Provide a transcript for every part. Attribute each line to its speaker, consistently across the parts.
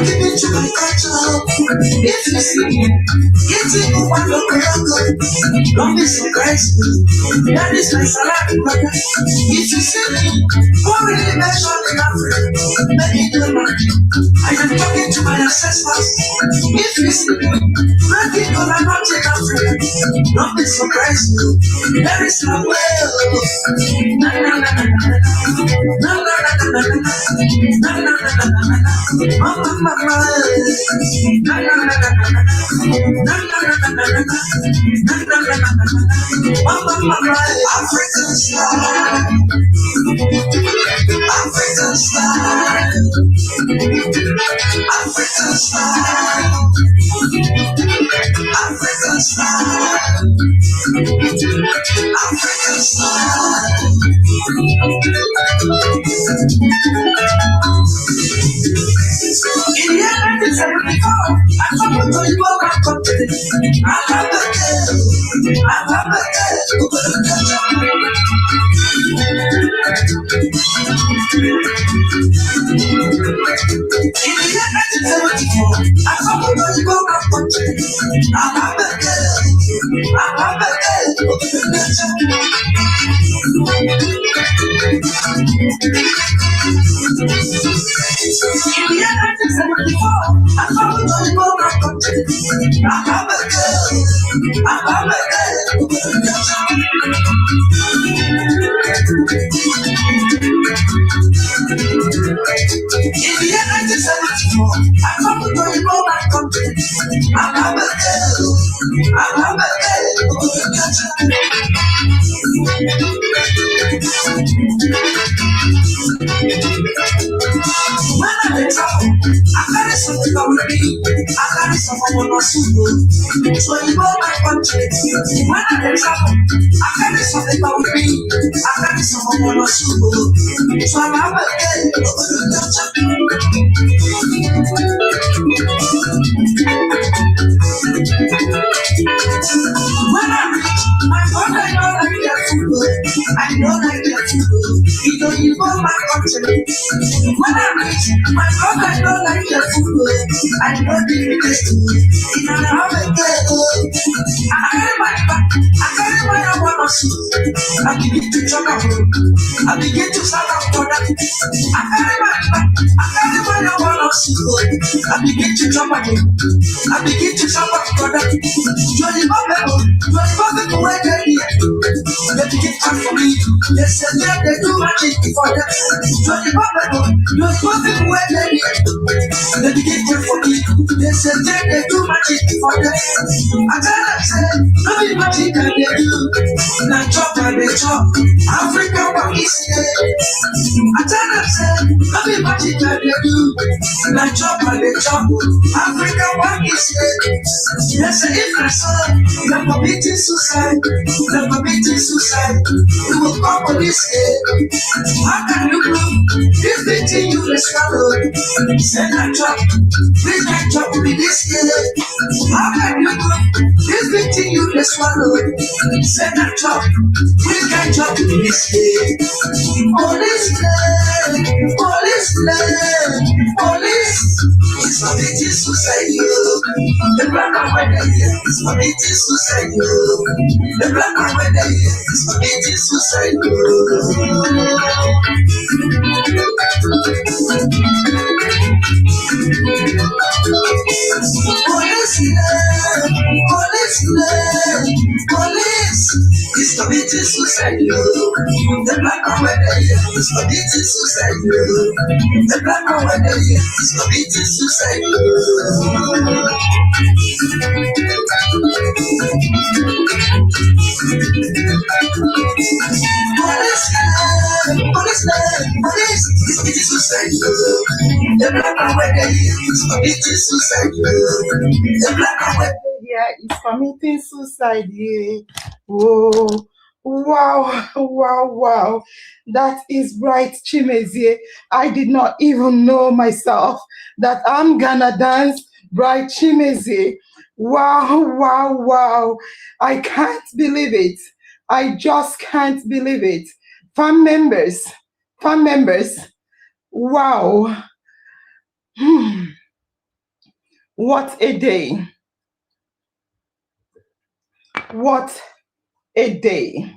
Speaker 1: giving to my culture. If you see me, it's in one of my uncle. Don't be surprised. That is my salad, brother. If you see me, go really mention in Africa. Maybe you know. I am talking to my ancestors. If you see me, not people are not in Africa. Don't be surprised. There is no way. Na na na na na na na na na na na na na na na. Mama mama. Na na na na na na. Na na na na na na. Na na na na na na. Mama mama. African style. African style. African style. African style. African style. In the year 1974, I come to you all my country. I love the girl. I love the girl. In the year 1974, I come to you all my country. I love the girl. I love the girl. In the year 1974, I come to you all my country. I love the girl. I love the girl. In the year 1974, I come to you all my country. I love the girl. I love the girl. When I travel, I carry something with me. I carry someone on super. So you know my country. When I travel, I carry something with me. I carry someone on super. So I'm a when I reach my brother, I know like their food. I know like their food. You don't even my country. When I reach my brother, I know like their food. I know the best food. You know how I get. I carry my back. I carry my one or two. I begin to chop up. I begin to start up for that. I carry my back. I carry my one or two. I begin to chop up. I begin to chop up for that. You're the way they here. They begin to for me. They say they do magic for them. You're the way they here. They begin to for me. They say they do magic for them. I tell them, say, no be magic can they do. Now chop and they chop. Africa one is here. I tell them, say, no be magic can they do. Now chop and they chop. Africa one is here. Yes, if I saw they're committing suicide, they're committing suicide. We will call police here. How can you prove this victim you will swallow? Send a job. Please my job will be this year. How can you prove this victim you will swallow? Send a job. Please my job will be this year. Police, police, police. It's committing suicide. The black and white is committing suicide. The black and white is committing suicide. Police is committing suicide. The black and white is committing suicide. The black and white is committing suicide. Police is committing suicide. The black and white is committing suicide. The black and white is committing suicide. Yeah. Whoa. Wow, wow, wow. That is Bright Chimezie. I did not even know myself that I'm gonna dance Bright Chimezie. Wow, wow, wow. I can't believe it. I just can't believe it. Fan members. Wow. What a day. What a day.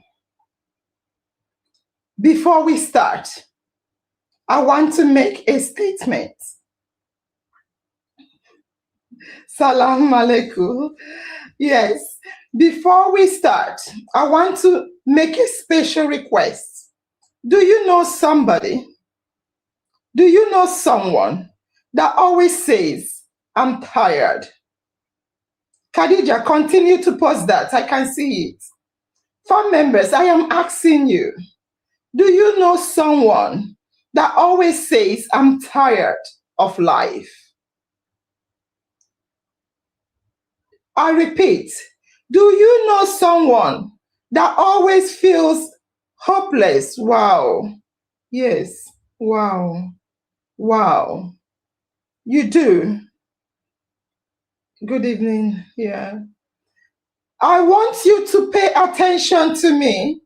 Speaker 1: Before we start, I want to make a statement. Salam alaikum. Yes. Before we start, I want to make a special request. Do you know somebody? Do you know someone that always says, I'm tired? Khadija, continue to post that. I can see it. Farm members, I am asking you, do you know someone that always says, I'm tired of life? I repeat, do you know someone that always feels hopeless? Wow. Yes. Wow. Wow. You do. Good evening. Yeah. I want you to pay attention to me.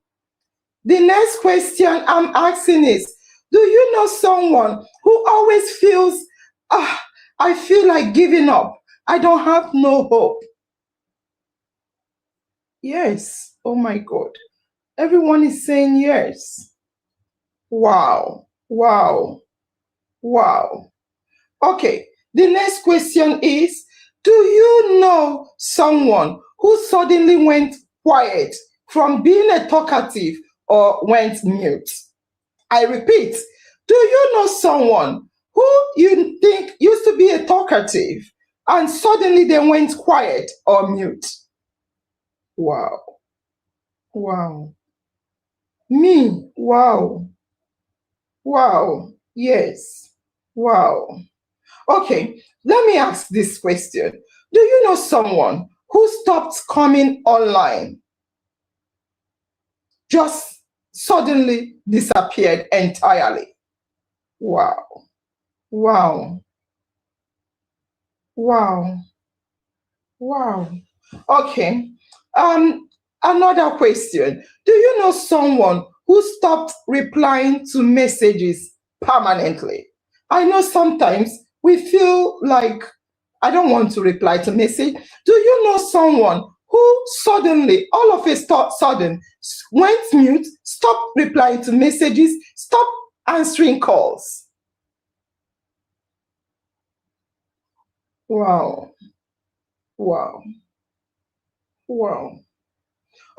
Speaker 1: The next question I'm asking is, do you know someone who always feels, I feel like giving up. I don't have no hope. Yes. Oh my God. Everyone is saying yes. Wow. Wow. Wow. Okay. The next question is, do you know someone who suddenly went quiet from being a talkative or went mute? I repeat, do you know someone who you think used to be a talkative and suddenly they went quiet or mute? Wow. Wow. Me. Wow. Wow. Yes. Wow. Okay, let me ask this question. Do you know someone who stopped coming online, just suddenly disappeared entirely? Wow. Wow. Wow. Wow. Okay. Another question. Do you know someone who stopped replying to messages permanently? I know sometimes we feel like I don't want to reply to message. Do you know someone who suddenly, all of a sudden, went mute, stopped replying to messages, stopped answering calls? Wow. Wow. Wow.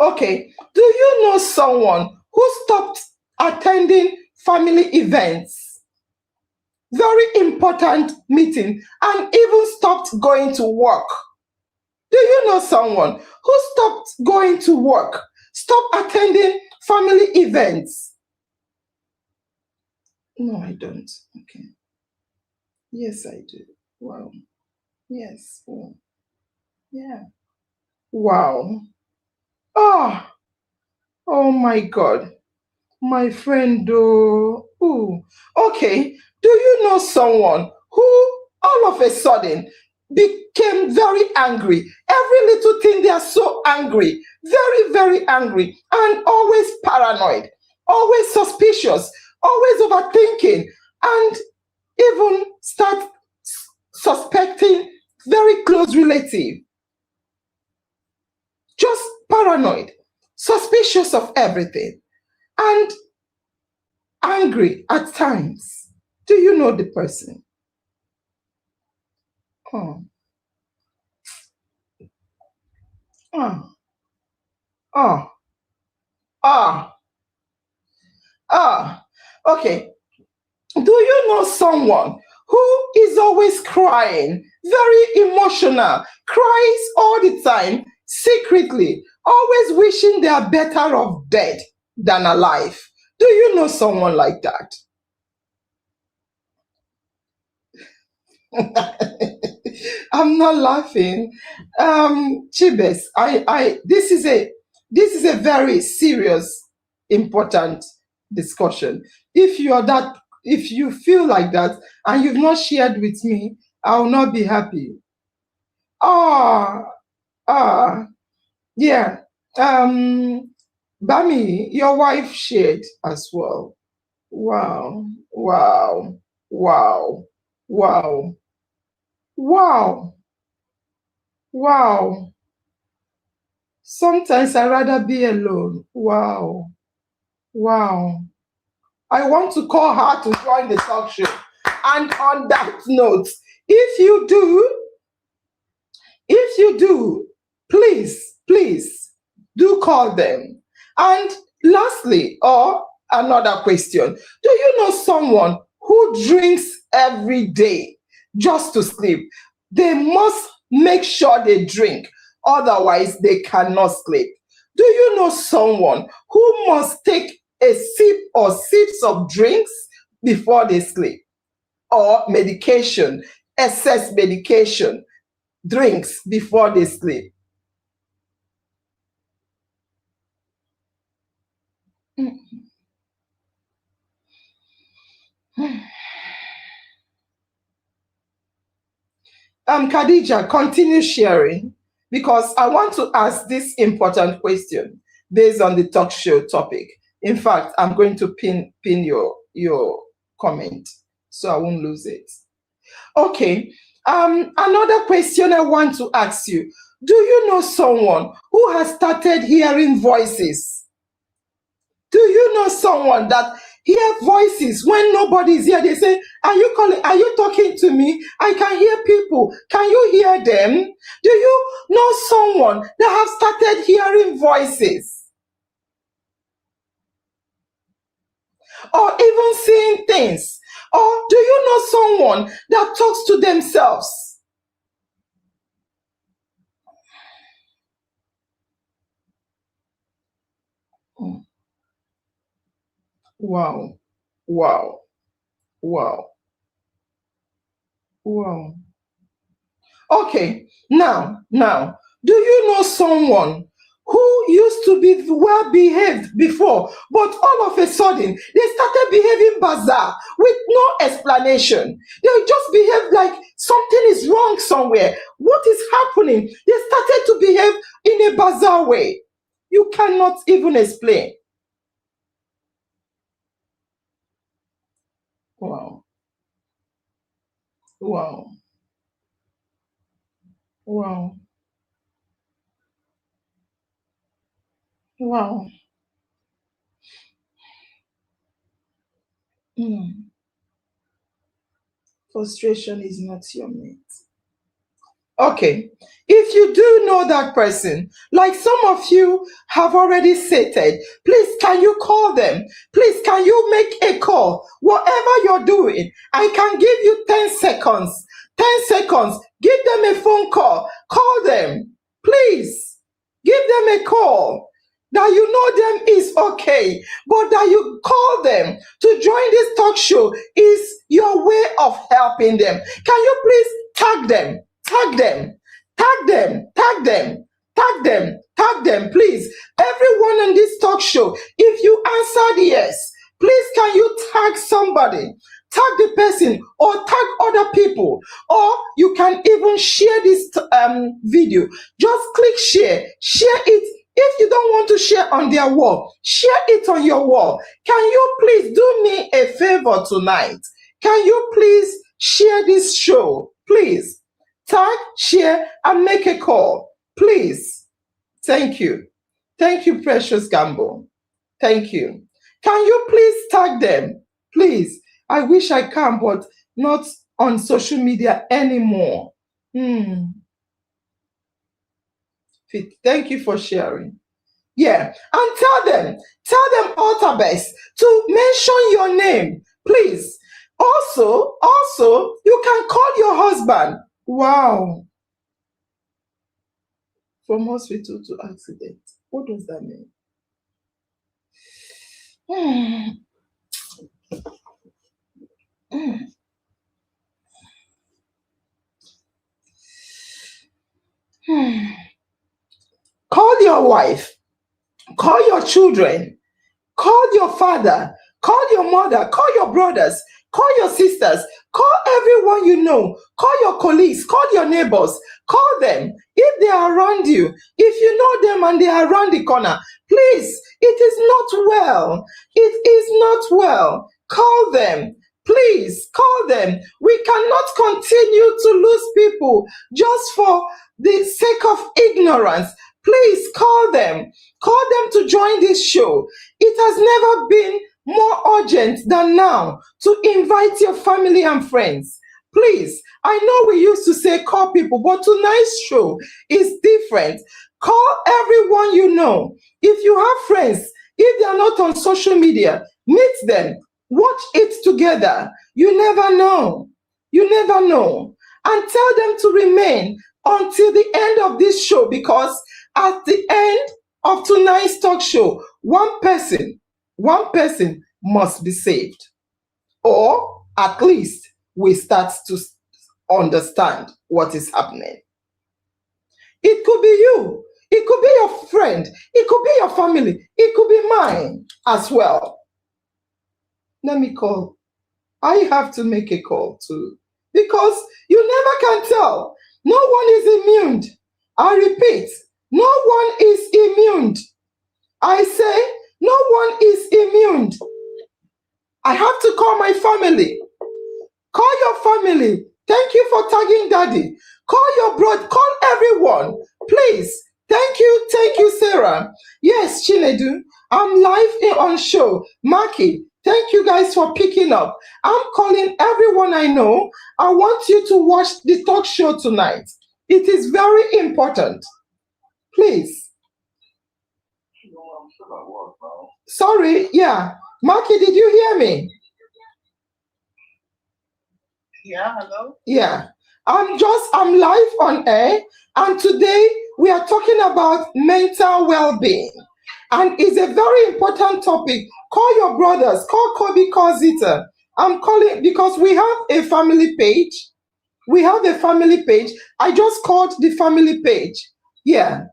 Speaker 1: Okay, do you know someone who stopped attending family events, very important meeting, and even stopped going to work? Do you know someone who stopped going to work, stopped attending family events? No, I don't. Okay. Yes, I do. Wow. Yes. Oh, yeah. Wow. Oh, oh my God. My friend, oh, ooh. Okay. Do you know someone who all of a sudden became very angry? Every little thing they are so angry, very, very angry, and always paranoid, always suspicious, always overthinking, and even start suspecting very close relative, just paranoid, suspicious of everything, and angry at times. Do you know the person? Oh, oh, oh, oh, oh. Okay. Do you know someone who is always crying, very emotional, cries all the time, secretly, always wishing they are better off dead than alive? Do you know someone like that? I'm not laughing. Chibes, this is a very serious, important discussion. If you feel like that and you've not shared with me, I will not be happy. Ah, ah, yeah. Um, Bami, your wife shared as well. Wow, wow, wow, wow, wow. Wow. Sometimes I'd rather be alone. Wow. Wow. I want to call her to join the talk show. And on that note, if you do, please do call them. And lastly, or another question, do you know someone who drinks every day just to sleep? They must make sure they drink, otherwise they cannot sleep. Do you know someone who must take a sip or sips of drinks before they sleep? Or medication, excess medication, drinks before they sleep? Khadija, continue sharing because I want to ask this important question based on the talk show topic. In fact, I'm going to pin your comment so I won't lose it. Okay. Another question I want to ask you. Do you know someone who has started hearing voices? Do you know someone that hear voices when nobody is here? They say, are you calling? Are you talking to me? I can hear people. Can you hear them? Do you know someone that have started hearing voices? Or even seeing things? Or do you know someone that talks to themselves? Wow. Wow. Wow. Wow. Okay, now, do you know someone who used to be well behaved before, but all of a sudden they started behaving bizarre with no explanation? They just behave like something is wrong somewhere. What is happening? They started to behave in a bizarre way. You cannot even explain. Wow, wow, wow, wow. Mm. Frustration is not your mate. Okay. If you do know that person, like some of you have already stated, please can you call them? Please can you make a call? Whatever you're doing, I can give you 10 seconds. 10 seconds. Give them a phone call. Call them. Please. Give them a call. That you know them is okay, but that you call them to join this talk show is your way of helping them. Can you please tag them? Tag them, tag them, tag them, tag them, tag them, please. Everyone on this talk show, if you answered yes, please can you tag somebody? Tag the person or tag other people, or you can even share this video. Just click share it. If you don't want to share on their wall, share it on your wall. Can you please do me a favor tonight? Can you please share this show? Please tag, share, and make a call. Please. Thank you. Thank you, Precious Gamble. Thank you. Can you please tag them? Please. I wish I can, but not on social media anymore. Thank you for sharing. Yeah. And tell them Altabest to mention your name, please. Also, you can call your husband. Wow. From hospital to accident. What does that mean? Call your wife. Call your children. Call your father. Call your mother. Call your brothers. Call your sisters. Call everyone you know. Call your colleagues. Call your neighbors. Call them. If they are around you, if you know them and they are around the corner, please, it is not well. It is not well. Call them. Please call them. We cannot continue to lose people just for the sake of ignorance, please call them. Call them to join this show. It has never been more urgent than now to invite your family and friends. Please, I know we used to say call people, but tonight's show is different. Call everyone you know. If you have friends, if they are not on social media, meet them. Watch it together. You never know. You never know. And tell them to remain until the end of this show, because at the end of tonight's talk show, one person must be saved. Or at least we start to understand what is happening. It could be you. It could be your friend. It could be your family. It could be mine as well. Let me call. I have to make a call too, because you never can tell. No one is immune. I repeat, no one is immune. I say, no one is immune. I have to call my family. Call your family. Thank you for tagging Daddy. Call your brother. Call everyone. Please. Thank you, Sarah. Yes, Chinedu. I'm live on show. Maki, thank you guys for picking up. I'm calling everyone I know. I want you to watch the talk show tonight. It is very important. Please. Sorry, yeah. Maki, did you hear me?
Speaker 2: Yeah, hello?
Speaker 1: Yeah. I'm live on air, and today we are talking about mental well-being. And it's a very important topic. Call your brothers, call Kobe, call Zita. I'm calling because we have a family page. We have a family page. I just called the family page. Yeah.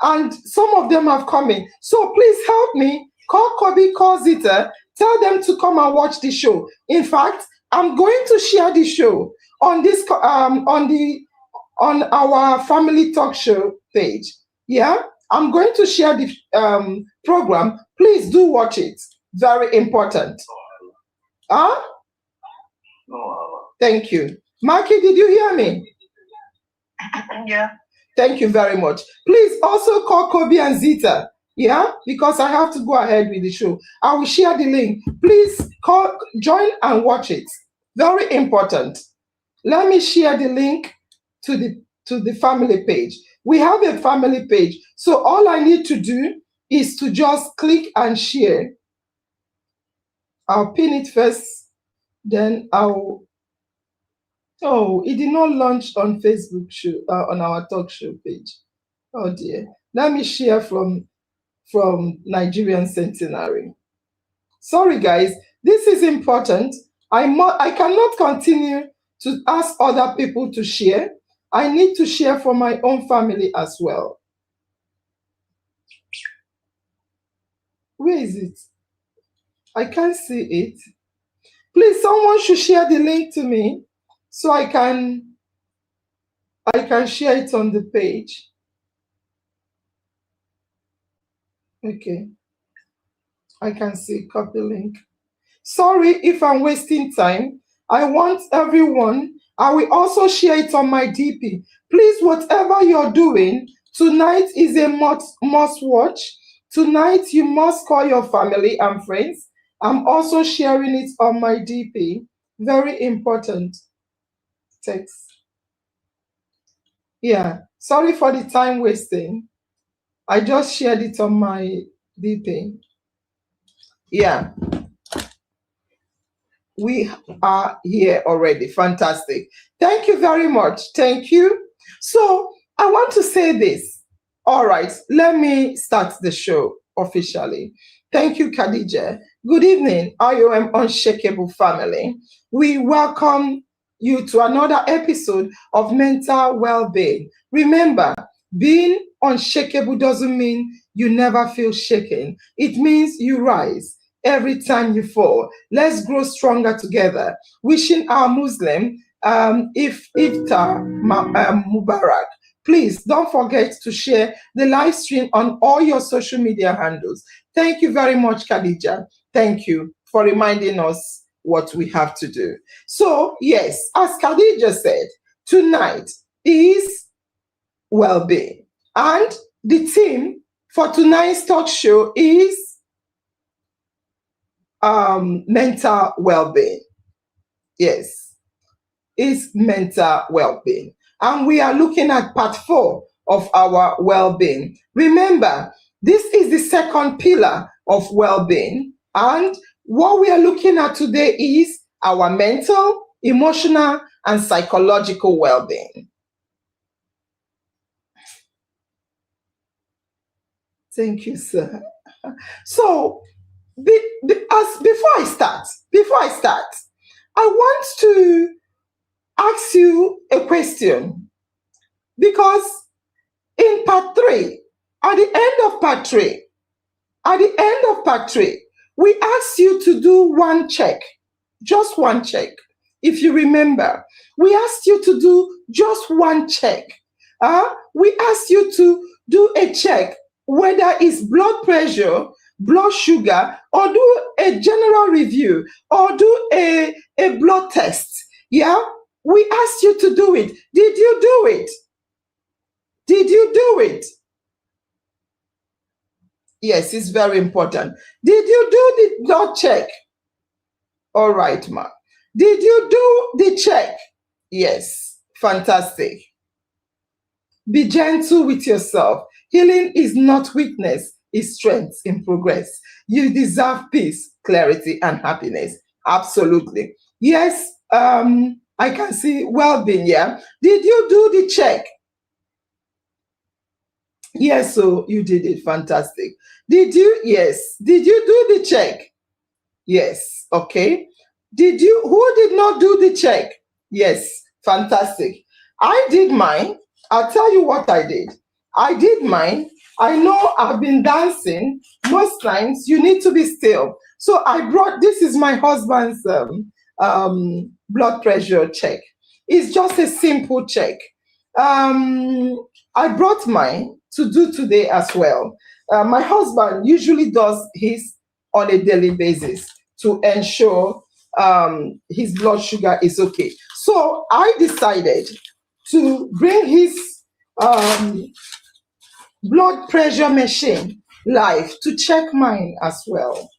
Speaker 1: And some of them have come in. So please help me. Call Kobe, call Zita. Tell them to come and watch the show. In fact, I'm going to share the show on this on our family talk show page. Yeah, I'm going to share the program. Please do watch it. Very important. Huh? Thank you. Maki, did you hear me?
Speaker 2: Yeah.
Speaker 1: Thank you very much. Please also call Kobe and Zita. Yeah, because I have to go ahead with the show. I will share the link. Please join and watch it. Very important. Let me share the link to the family page. We have a family page. So all I need to do is to just click and share. I'll pin it first. Then Oh, it did not launch on Facebook show, on our talk show page. Oh dear. Let me share from Nigerian Centenary. Sorry guys, this is important. I cannot continue to ask other people to share. I need to share for my own family as well. Where is it? I can't see it. Please, someone should share the link to me so I can share it on the page. Okay. I can see copy link. Sorry if I'm wasting time. I want everyone. I will also share it on my DP. Please, whatever you're doing, tonight is a must watch. Tonight, you must call your family and friends. I'm also sharing it on my DP. Very important. Text. Yeah. Sorry for the time wasting. I just shared it on my DP. Yeah. We are here already. Fantastic. Thank you very much. Thank you. So I want to say this. All right, let me start the show officially. Thank you, Khadija. Good evening, IOM Unshakable family. We welcome you to another episode of Mental Wellbeing. Remember, being unshakable doesn't mean you never feel shaken. It means you rise every time you fall. Let's grow stronger together. Wishing our Muslim Iftar Mubarak. Please don't forget to share the live stream on all your social media handles. Thank you very much, Khadija. Thank you for reminding us what we have to do. So, yes, as Khadija said, tonight is well-being. And the theme for tonight's talk show is mental well-being. Yes, is mental well-being. And we are looking at part 4 of our well-being. Remember, this is the second pillar of well-being. And what we are looking at today is our mental, emotional, and psychological well-being. Thank you, sir. So, before I start, I want to ask you a question, because in part 3, at the end of part 3, we asked you to do one check, just one check. If you remember, we asked you to do just one check. We asked you to do a check, whether it's blood pressure, blood sugar, or do a general review, or do a blood test. Yeah, we asked you to do it. Did you do it? Did you do it? Yes, it's very important. Did you do the blood check? All right, ma. Did you do the check? Yes, fantastic. Be gentle with yourself. Healing is not weakness, it's strength in progress. You deserve peace, clarity, and happiness. Absolutely. Yes, I can see well-being. Yeah. Did you do the check? Yes, so you did it. Fantastic. Did you? Yes. Did you do the check? Yes. Okay. Who did not do the check? Yes. Fantastic. I did mine. I'll tell you what I did. I did mine. I know I've been dancing. Most times you need to be still. So this is my husband's blood pressure check. It's just a simple check. I brought mine to do today as well. My husband usually does his on a daily basis to ensure his blood sugar is okay. So I decided to bring his um, blood pressure machine live to check mine as well.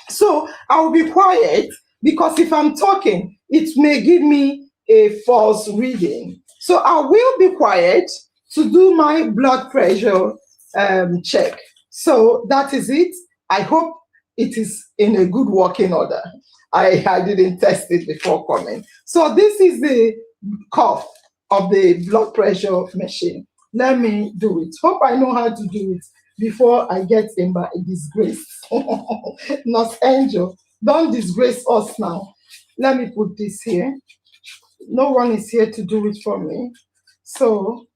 Speaker 1: So I'll be quiet, because if I'm talking, it may give me a false reading. So I will be quiet to do my blood pressure check. So that is it. I hope it is in a good working order. I didn't test it before coming. So this is the cuff of the blood pressure machine. Let me do it. Hope I know how to do it before I get in my disgrace. Nurse Angel, don't disgrace us now. Let me put this here. No one is here to do it for me. So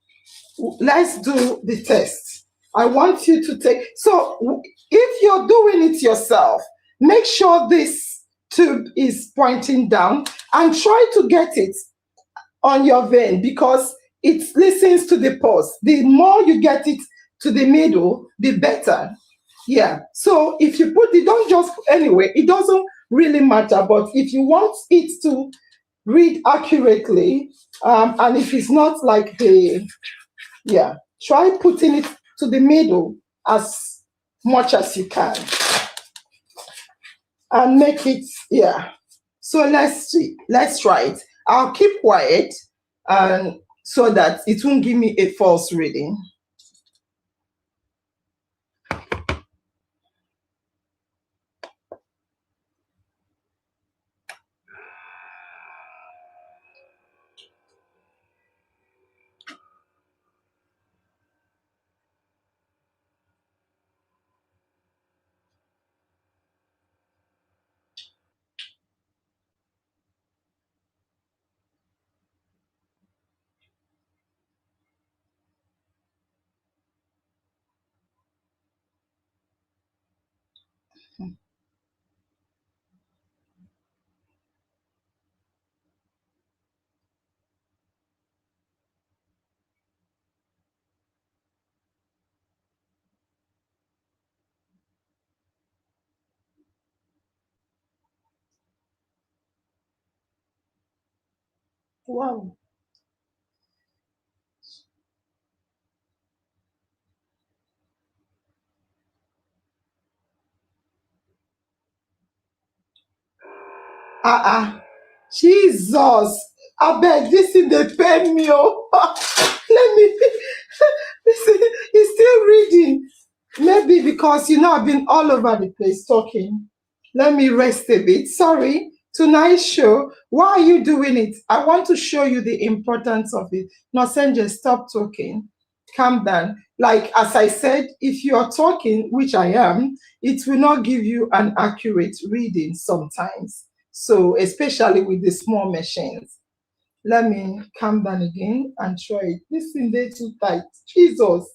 Speaker 1: let's do the test. I want you to take, so if you're doing it yourself, make sure this tube is pointing down and try to get it on your vein, because it listens to the pulse. The more you get it to the middle, the better. Yeah. So if you put it, don't just anyway, it doesn't really matter. But if you want it to read accurately, and if it's not like yeah, try putting it to the middle as much as you can and make it, yeah. So let's see. Let's try it. I'll keep quiet, and so that it won't give me a false reading. Wow. Jesus. I beg, this in the pen me. Oh. Let me. This is, he's still reading. Maybe because I've been all over the place talking. Let me rest a bit. Sorry. Tonight's show. Why are you doing it? I want to show you the importance of it. Nosenje, stop talking. Calm down. Like as I said, if you are talking, which I am, it will not give you an accurate reading sometimes. So especially with the small machines. Let me calm down again and try it. This thing they too tight. Jesus.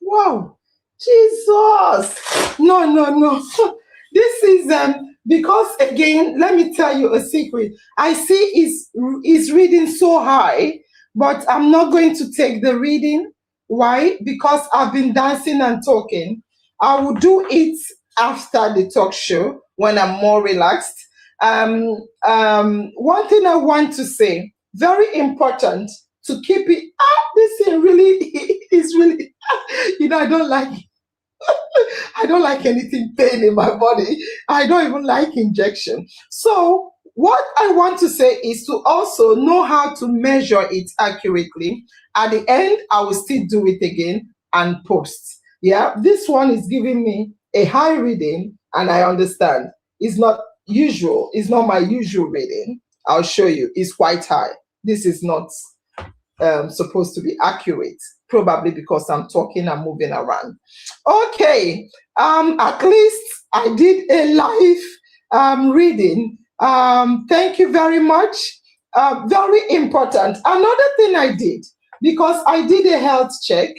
Speaker 1: Wow, Jesus! No, no, no. This is because again, let me tell you a secret. I see is reading so high, but I'm not going to take the reading. Why? Because I've been dancing and talking. I will do it after the talk show when I'm more relaxed. One thing I want to say, very important to keep it. This thing really is really I don't like anything pain in my body. I don't even like injection. So what I want to say is to also know how to measure it accurately. At the end, I will still do it again and post. Yeah, this one is giving me a high reading, and I understand it's not usual. It's not my usual reading. I'll show you. It's quite high. This is not supposed to be accurate, probably because I'm talking and moving around. Okay, at least I did a live reading. Thank you very much. Very important. Another thing I did, because I did a health check.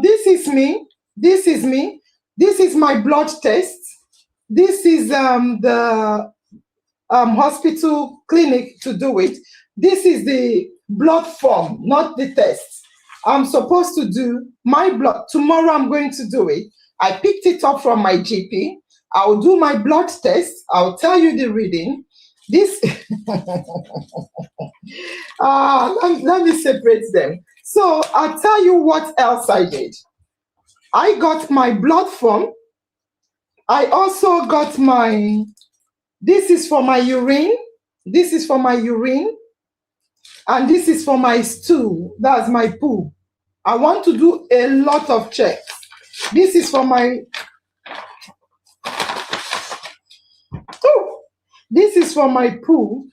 Speaker 1: This is me. This is me. This is my blood test. This is the hospital clinic to do it. This is the blood form, not the test. I'm supposed to do my blood. Tomorrow I'm going to do it. I picked it up from my GP. I'll do my blood test. I'll tell you the reading. This, let me separate them. So I'll tell you what else I did. I got my blood form. I also got this is for my urine. This is for my urine. And this is for my stool. That's my poo. I want to do a lot of checks. This is for my... Oh, this is for my poo.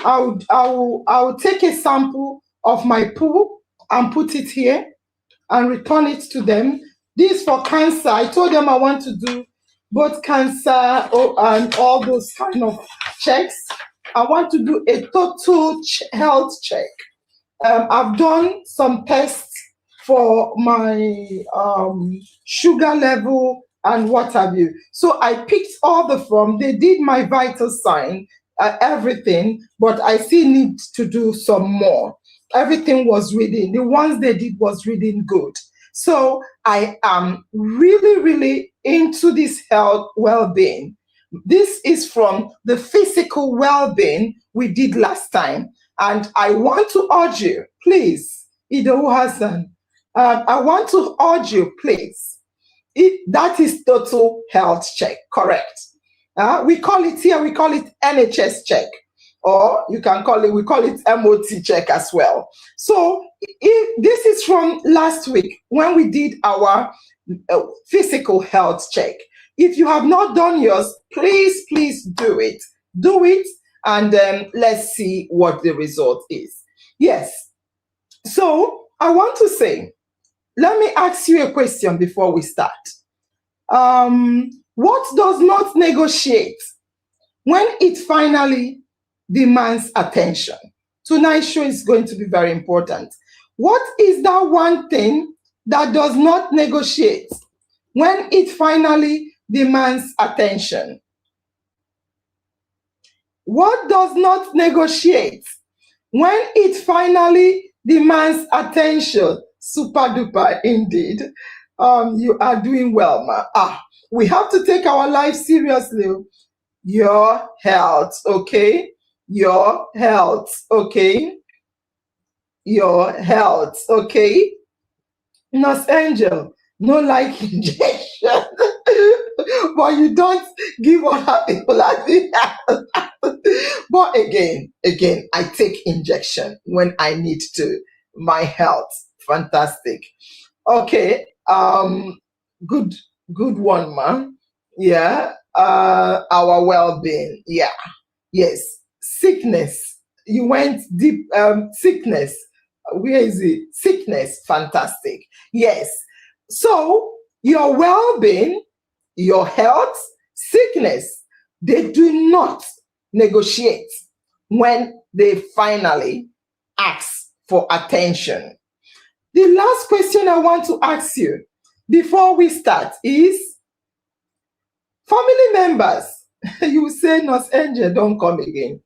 Speaker 1: I'll take a sample of my poo and put it here and return it to them. This is for cancer. I told them I want to do both cancer and all those kind of checks. I want to do a total health check. I've done some tests for my sugar level and what have you. So I picked all the form. They did my vital sign, everything, but I still need to do some more. Everything was reading. The ones they did was reading good. So I am really, really into this health well-being. This is from the physical well-being we did last time. And I want to urge you, please, Ido Hassan, I want to urge you, please, that is total health check, correct? We call it here, we call it NHS check. Or we call it MOT check as well. So This is from last week when we did our physical health check. If you have not done yours, please do it. Do it, and let's see what the result is. Yes. So I want to say, let me ask you a question before we start. What does not negotiate when it finally demands attention? Tonight's show is going to be very important. What is that one thing that does not negotiate when it finally demands attention? What does not negotiate when it finally demands attention? Super duper indeed. You are doing well, ma. We have to take our life seriously. Your health, okay? Your health, okay? Your health, okay? Nurse Angel, no like injection. But you don't give other people but again, I take injection when I need to. My health, fantastic. Okay, good one, man. Yeah, our well-being. Yeah, yes. Sickness. You went deep. Sickness. Where is it? Sickness. Fantastic. Yes. So your well-being, your health, sickness, they do not negotiate when they finally ask for attention. The last question I want to ask you before we start is family members. You say, Nurse Angel, don't come again.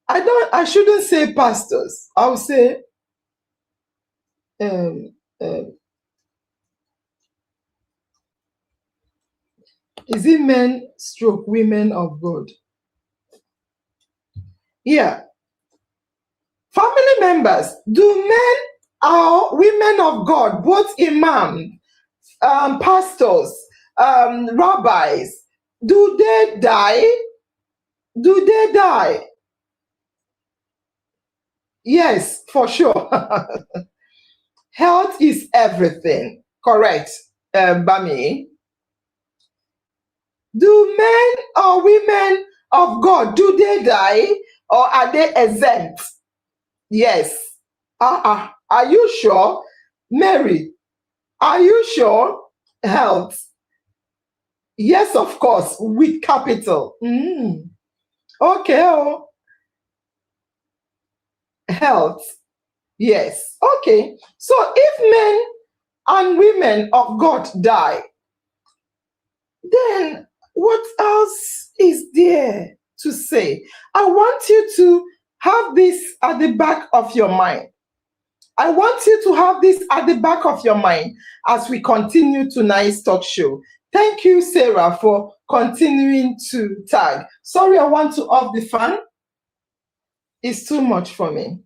Speaker 1: I shouldn't say pastors. I will say um, is it men stroke women of God? Yeah. Family members, do men or women of God, both imam, pastors, rabbis, do they die? Do they die? Yes, for sure. Health is everything. Correct, Bami. Do men or women of God, do they die or are they exempt? Yes. Are you sure? Mary, are you sure? Health. Yes, of course, with capital. Okay. Oh, health. Yes. Okay. So if men and women of God die, then what else is there to say? I want you to have this at the back of your mind. I want you to have this at the back of your mind as we continue tonight's talk show. Thank you, Sarah, for continuing to tag. Sorry, I want to off the fan. It's too much for me.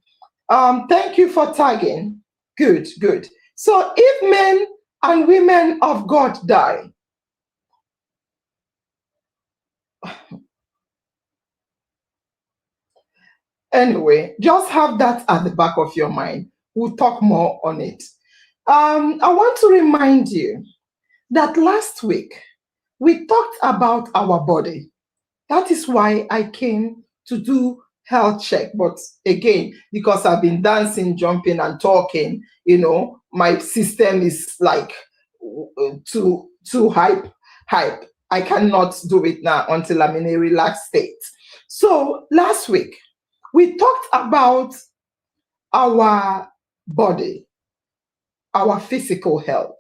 Speaker 1: Thank you for tagging. Good. So if men and women of God die, anyway, just have that at the back of your mind. We'll talk more on it. I want to remind you that last week we talked about our body. That is why I came to do health check. But again, because I've been dancing, jumping, and talking, my system is like too hype. I cannot do it now until I'm in a relaxed state. So last week, we talked about our body, our physical health.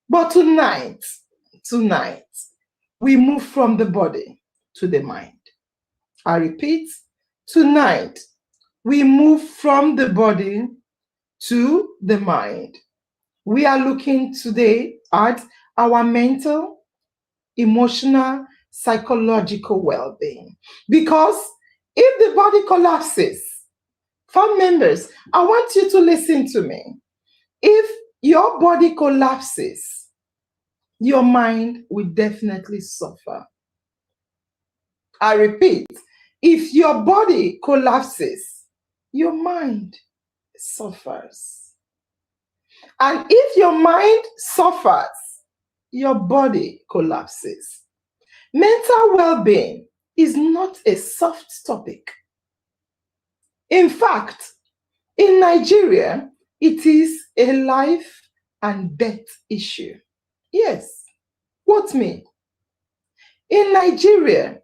Speaker 1: But tonight, we move from the body to the mind. I repeat, tonight, we move from the body to the mind. We are looking today at our mental, emotional, psychological well-being. Because if the body collapses, family members, I want you to listen to me. If your body collapses, your mind will definitely suffer. I repeat, if your body collapses, your mind suffers. And if your mind suffers, your body collapses. Mental well-being is not a soft topic. In fact, in Nigeria, it is a life and death issue. Yes, what me? In Nigeria,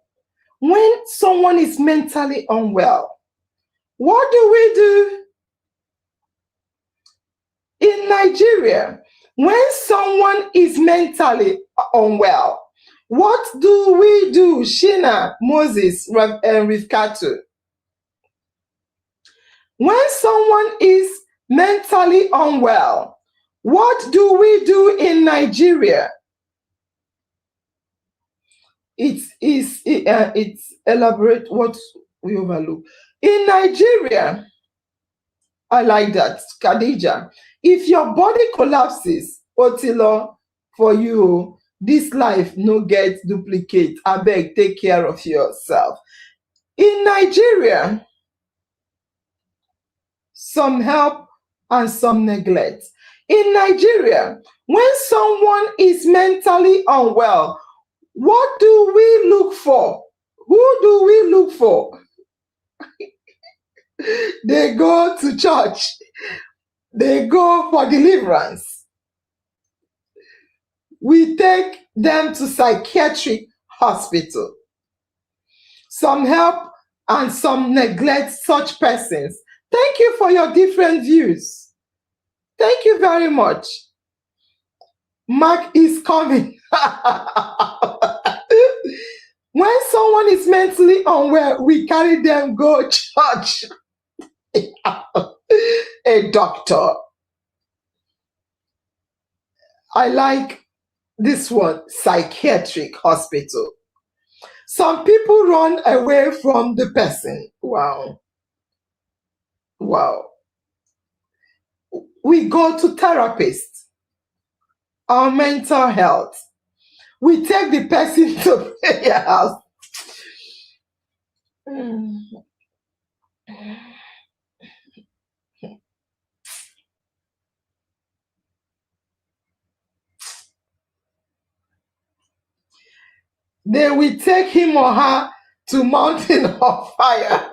Speaker 1: when someone is mentally unwell, what do we do? In Nigeria, when someone is mentally unwell, what do we do? Shina, Moses, and Rifkatu. When someone is mentally unwell, what do we do in Nigeria? It's elaborate what we overlook. In Nigeria, I like that, Khadija. If your body collapses, Otilo, for you, this life no get duplicate. Abeg, take care of yourself. In Nigeria, some help and some neglect. In Nigeria, when someone is mentally unwell, what do we look for? Who do we look for? They go to church. They go for deliverance. We take them to psychiatric hospital. Some help and some neglect such persons. Thank you for your different views. Thank you very much. Mark is coming. When someone is mentally unwell, we carry them go church. A doctor. I like this one, psychiatric hospital. Some people run away from the person. Wow. Wow. We go to therapists. Our mental health. We take the person to prayer house. They will take him or her to mountain of fire.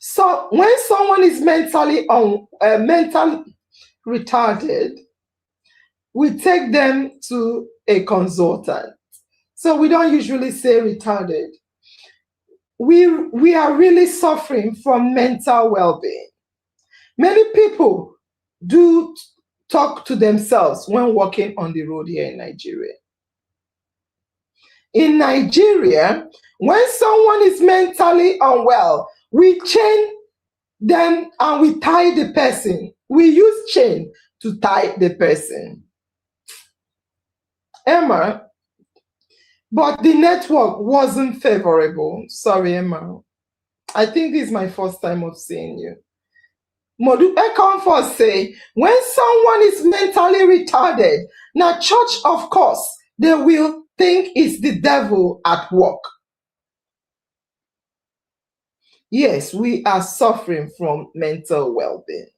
Speaker 1: So when someone is mentally retarded, we take them to a consultant. So we don't usually say retarded. We are really suffering from mental well-being. Many people do talk to themselves when walking on the road here in Nigeria. In Nigeria, when someone is mentally unwell, we chain them and we tie the person. We use chain to tie the person. Emma, but the network wasn't favorable. Sorry, Emma. I think this is my first time of seeing you. Modupe Comfort say, when someone is mentally retarded, now church, of course, they will think it's the devil at work. Yes, we are suffering from mental well-being.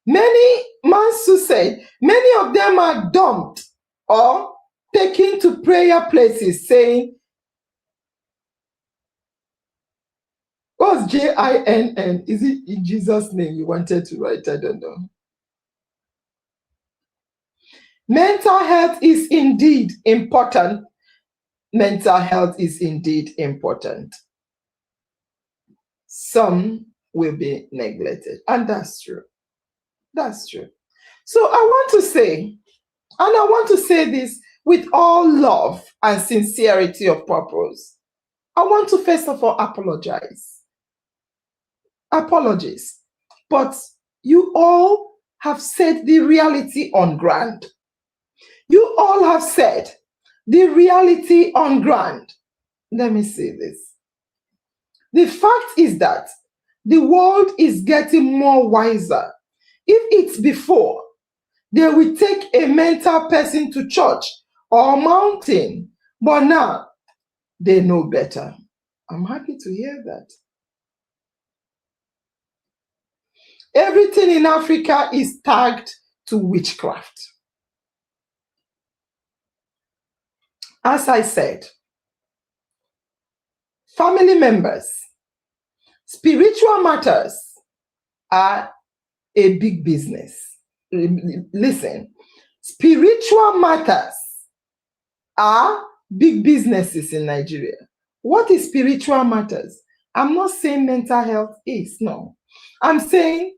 Speaker 1: Many, Mansu said, many of them are dumped or taken to prayer places saying, what's Jinn? Is it in Jesus' name you wanted to write? I don't know. Mental health is indeed important. Mental health is indeed important. Some will be neglected, and that's true. That's true. So I want to say, and I want to say this with all love and sincerity of purpose. I want to first of all apologize. Apologies. But you all have said the reality on ground. You all have said the reality on ground. Let me say this. The fact is that the world is getting more wiser. If it's before, they will take a mental person to church or mountain, but now they know better. I'm happy to hear that. Everything in Africa is tagged to witchcraft. As I said, family members, spiritual matters are a big business. Listen, spiritual matters are big businesses in Nigeria. What is spiritual matters? I'm not saying mental health is, no. I'm saying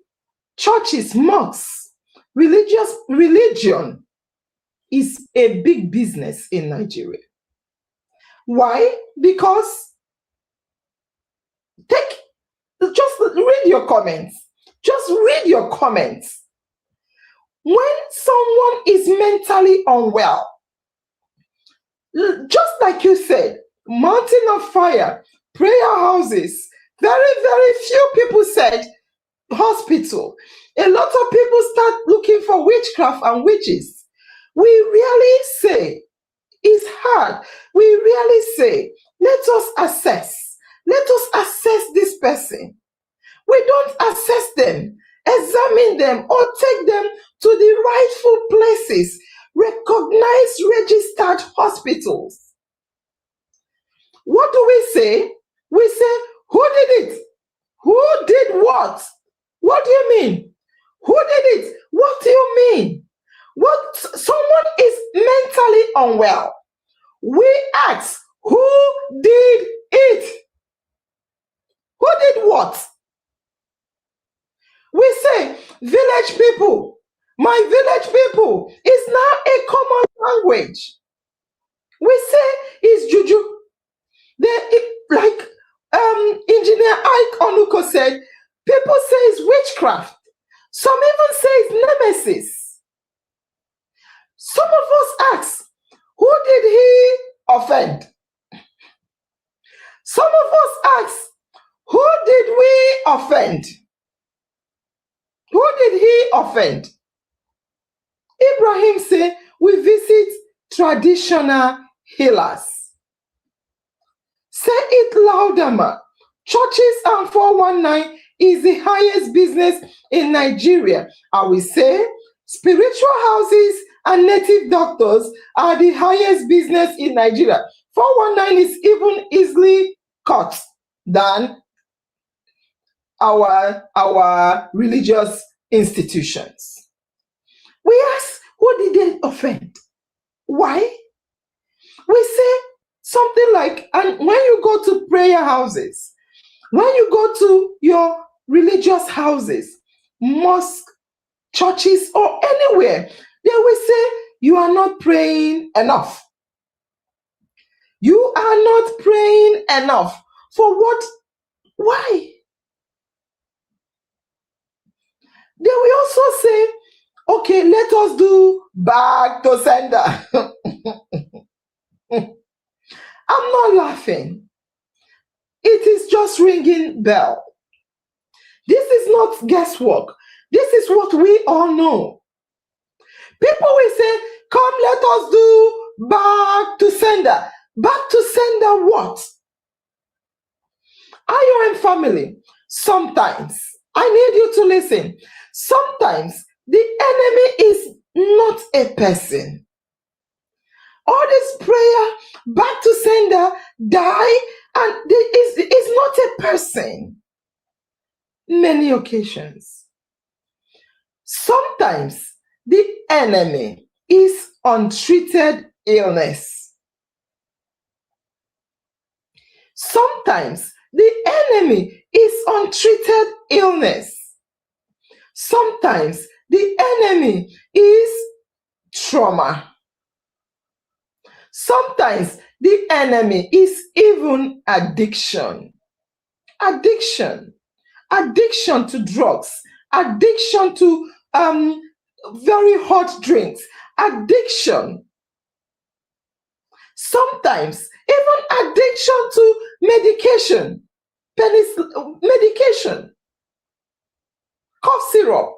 Speaker 1: churches, mosques, religion is a big business in Nigeria. Why? Because just read your comments. Just read your comments. When someone is mentally unwell, just like you said, mountain of fire, prayer houses, very, very few people said hospital. A lot of people start looking for witchcraft and witches. We really say, it's hard. We really say, let us assess. Let us assess this person. We don't assess them, examine them, or take them to the rightful places, recognized registered hospitals. What do we say? We say, who did it? Who did what? What do you mean? Who did it? What do you mean? What? Someone is mentally unwell. We ask, who did it? Who did what? We say, village people, my village people is now a common language. We say it's juju. Like Engineer Ike Onuko said, people say it's witchcraft. Some even say it's nemesis. Some of us ask, who did he offend? Some of us ask, who did we offend? Who did he offend? Ibrahim said, we visit traditional healers. Say it louder, ma. Churches and 419 is the highest business in Nigeria. I will say, spiritual houses and native doctors are the highest business in Nigeria. 419 is even easily cut than our religious institutions. We ask, who did they offend? Why? We say something like, and when you go to prayer houses, when you go to your religious houses, mosque, churches, or anywhere, they will say, you are not praying enough. You are not praying enough. For what? Why? They will also say, okay, let us do back to sender. I'm not laughing. It is just ringing bell. This is not guesswork. This is what we all know. People will say, come, let us do back to sender. Back to sender what? Are you in family? Sometimes, I need you to listen. Sometimes the enemy is not a person. All this prayer, back to sender, die, and it's not a person. Many occasions. Sometimes the enemy is untreated illness. Sometimes the enemy is untreated illness. Sometimes the enemy is trauma. Sometimes the enemy is even addiction. Addiction to drugs, addiction to very hot drinks, addiction. Sometimes even addiction to medication, medication, cough syrup.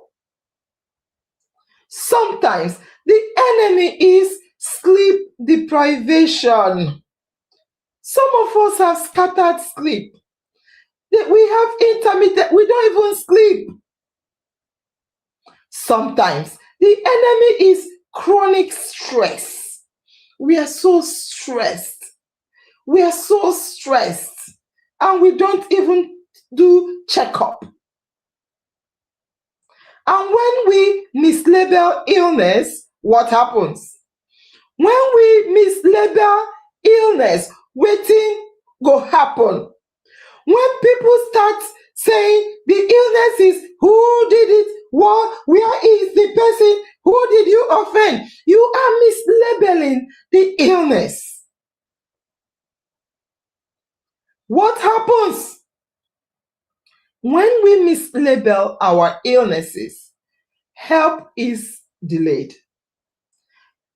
Speaker 1: Sometimes the enemy is sleep deprivation. Some of us have scattered sleep. We have intermittent, we don't even sleep. Sometimes the enemy is chronic stress. We are so stressed. We are so stressed. And we don't even do checkup. And when we mislabel illness, what happens? When we mislabel illness, wetin go happen? When people start saying the illness is who did it, what, where is the person, who did you offend? You are mislabeling the illness. What happens? When we mislabel our illnesses, help is delayed.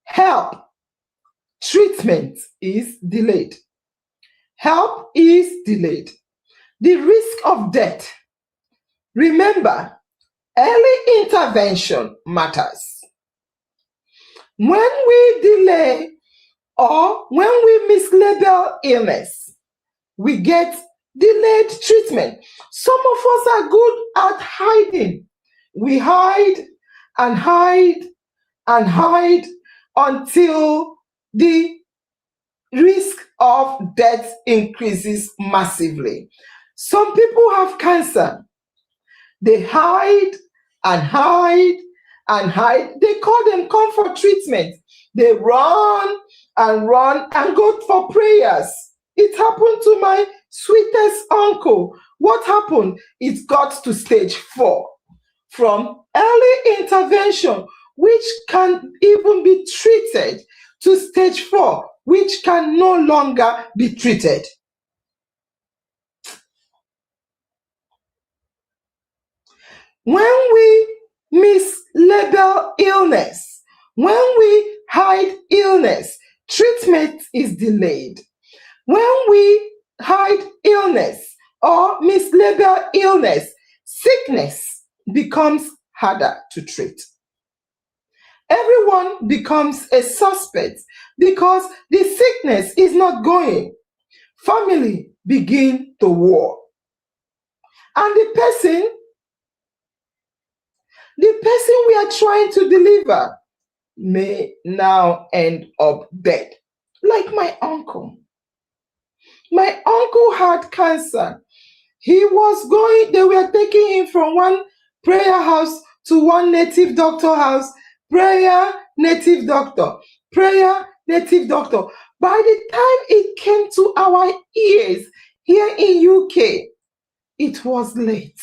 Speaker 1: Help, treatment is delayed. Help is delayed. The risk of death. Remember, early intervention matters. When we delay or when we mislabel illness, we get delayed treatment. Some of us are good at hiding. We hide and hide and hide until the risk of death increases massively. Some people have cancer. They hide and hide and hide. They call them comfort treatment. They run and go for prayers. It happened to my sweetest uncle. What happened? It got to stage 4 from early intervention, which can even be treated, to stage 4, which can no longer be treated. When we mislabel illness, when we hide illness, treatment is delayed. When we hide illness or mislabel illness, sickness becomes harder to treat. Everyone becomes a suspect because the sickness is not going. Family begin to war. And the person we are trying to deliver may now end up dead. Like my uncle. My uncle had cancer. They were taking him from one prayer house to one native doctor house. Prayer, native doctor. Prayer, native doctor. By the time it came to our ears here in UK, it was late.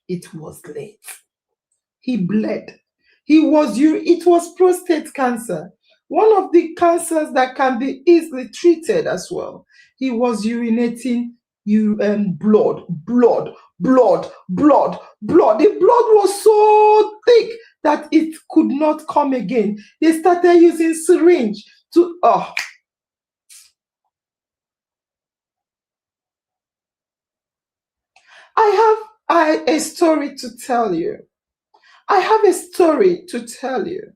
Speaker 1: It was late. He bled. It was prostate cancer. One of the cancers that can be easily treated as well. He was urinating blood. The blood was so thick that it could not come again. They started using syringe to, I have a story to tell you. I have a story to tell you.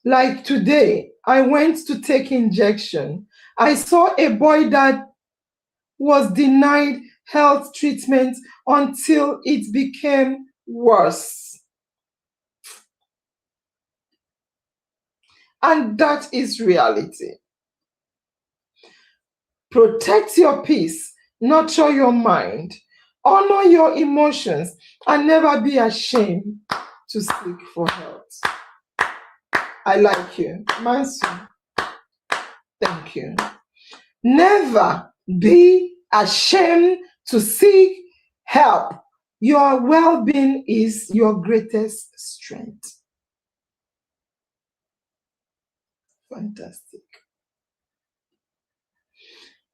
Speaker 1: Like today, I went to take injection. I saw a boy that was denied health treatment until it became worse. And that is reality. Protect your peace, nurture your mind, honor your emotions, and never be ashamed to seek for help. I like you. Mansu, thank you. Never be ashamed to seek help. Your well-being is your greatest strength. Fantastic.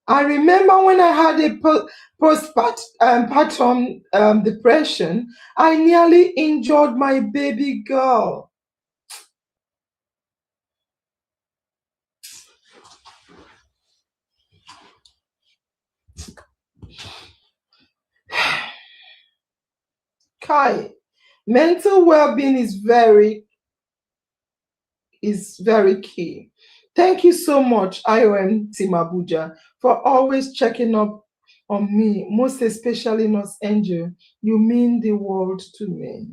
Speaker 1: I remember when I had a postpartum depression, I nearly injured my baby girl. Kai, mental well-being is very is very key. Thank you so much, IOM Team Abuja, for always checking up on me, most especially Nurse Angel. You mean the world to me.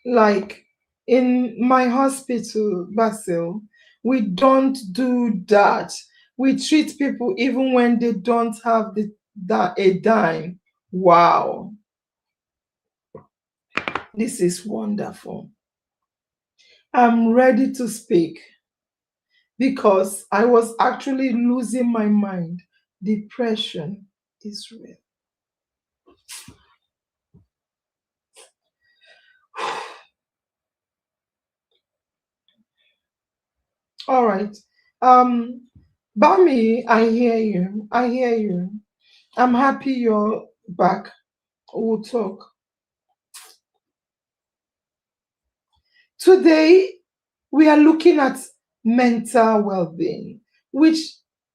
Speaker 1: Like in my hospital, Basil, we don't do that. We treat people even when they don't have a dime. Wow, this is wonderful. I'm ready to speak because I was actually losing my mind. Depression is real. All right. Bami, I hear you. I hear you. I'm happy you're back. We'll talk. Today, we are looking at mental well being, which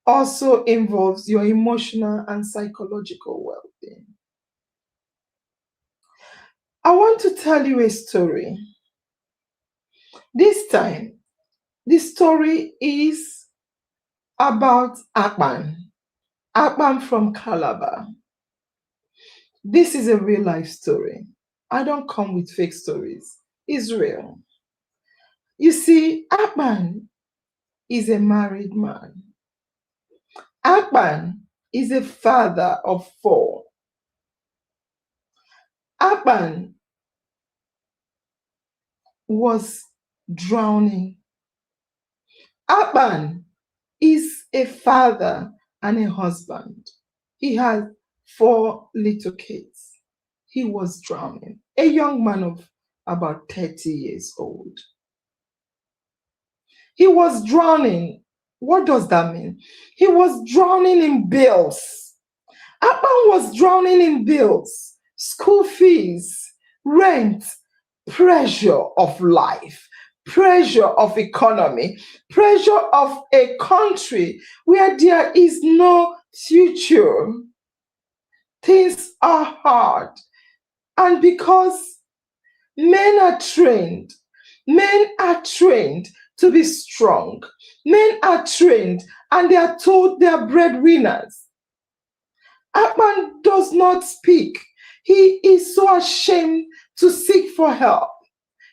Speaker 1: also involves your emotional and psychological well being. I want to tell you a story. This time, the story is about Akpan. Akpan from Calabar. This is a real life story. I don't come with fake stories. It's real. You see, Akpan is a married man. Akpan is a father of four. Akpan was drowning. Akpan is a father and a husband. He had four little kids. He was drowning. A young man of about 30 years old. He was drowning. What does that mean? He was drowning in bills. Akpan was drowning in bills, school fees, rent, pressure of life, pressure of economy, pressure of a country where there is no future. Things are hard. And because men are trained to be strong, men are trained and they are told they are breadwinners. Akpan does not speak. He is so ashamed to seek for help.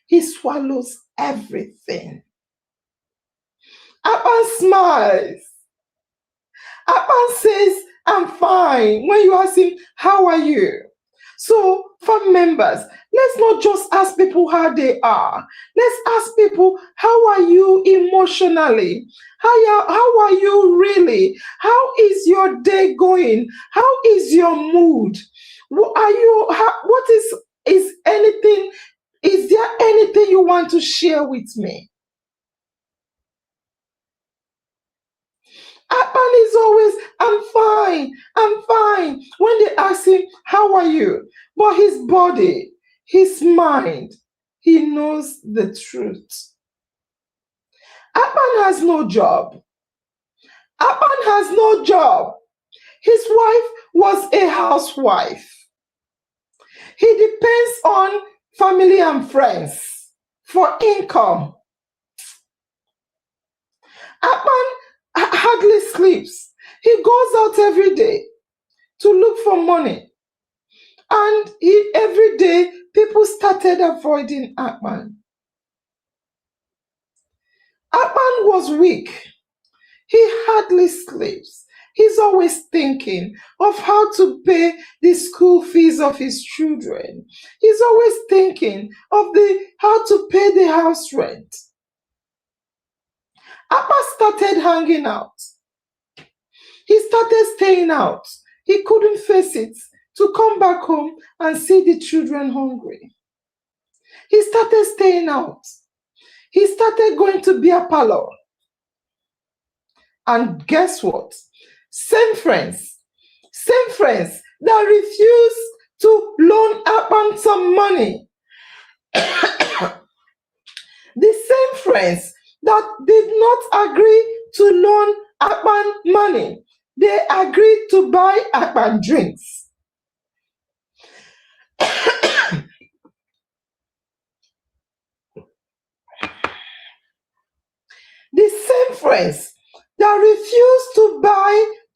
Speaker 1: He swallows everything. Akpan smiles. Akpan says, I'm fine. When you ask him, how are you? So, family members, let's not just ask people how they are. Let's ask people, how are you emotionally? How are you really? How is your day going? How is your mood? Is there anything you want to share with me? Akpan is always, I'm fine. When they ask him, how are you? But his body, his mind, he knows the truth. Akpan has no job. Akpan has no job. His wife was a housewife. He depends on family and friends for income. Akpan hardly sleeps. He goes out every day to look for money. And every day, people started avoiding Akpan. Akpan was weak. He hardly sleeps. He's always thinking of how to pay the school fees of his children. He's always thinking of how to pay the house rent. Akpan started hanging out. He started staying out. He couldn't face it to come back home and see the children hungry. He started staying out. He started going to beer parlor. And guess what? Same friends that refused to loan Akpan some money. The same friends that did not agree to loan Akpan money. They agreed to buy Akpan drinks. The same friends that refused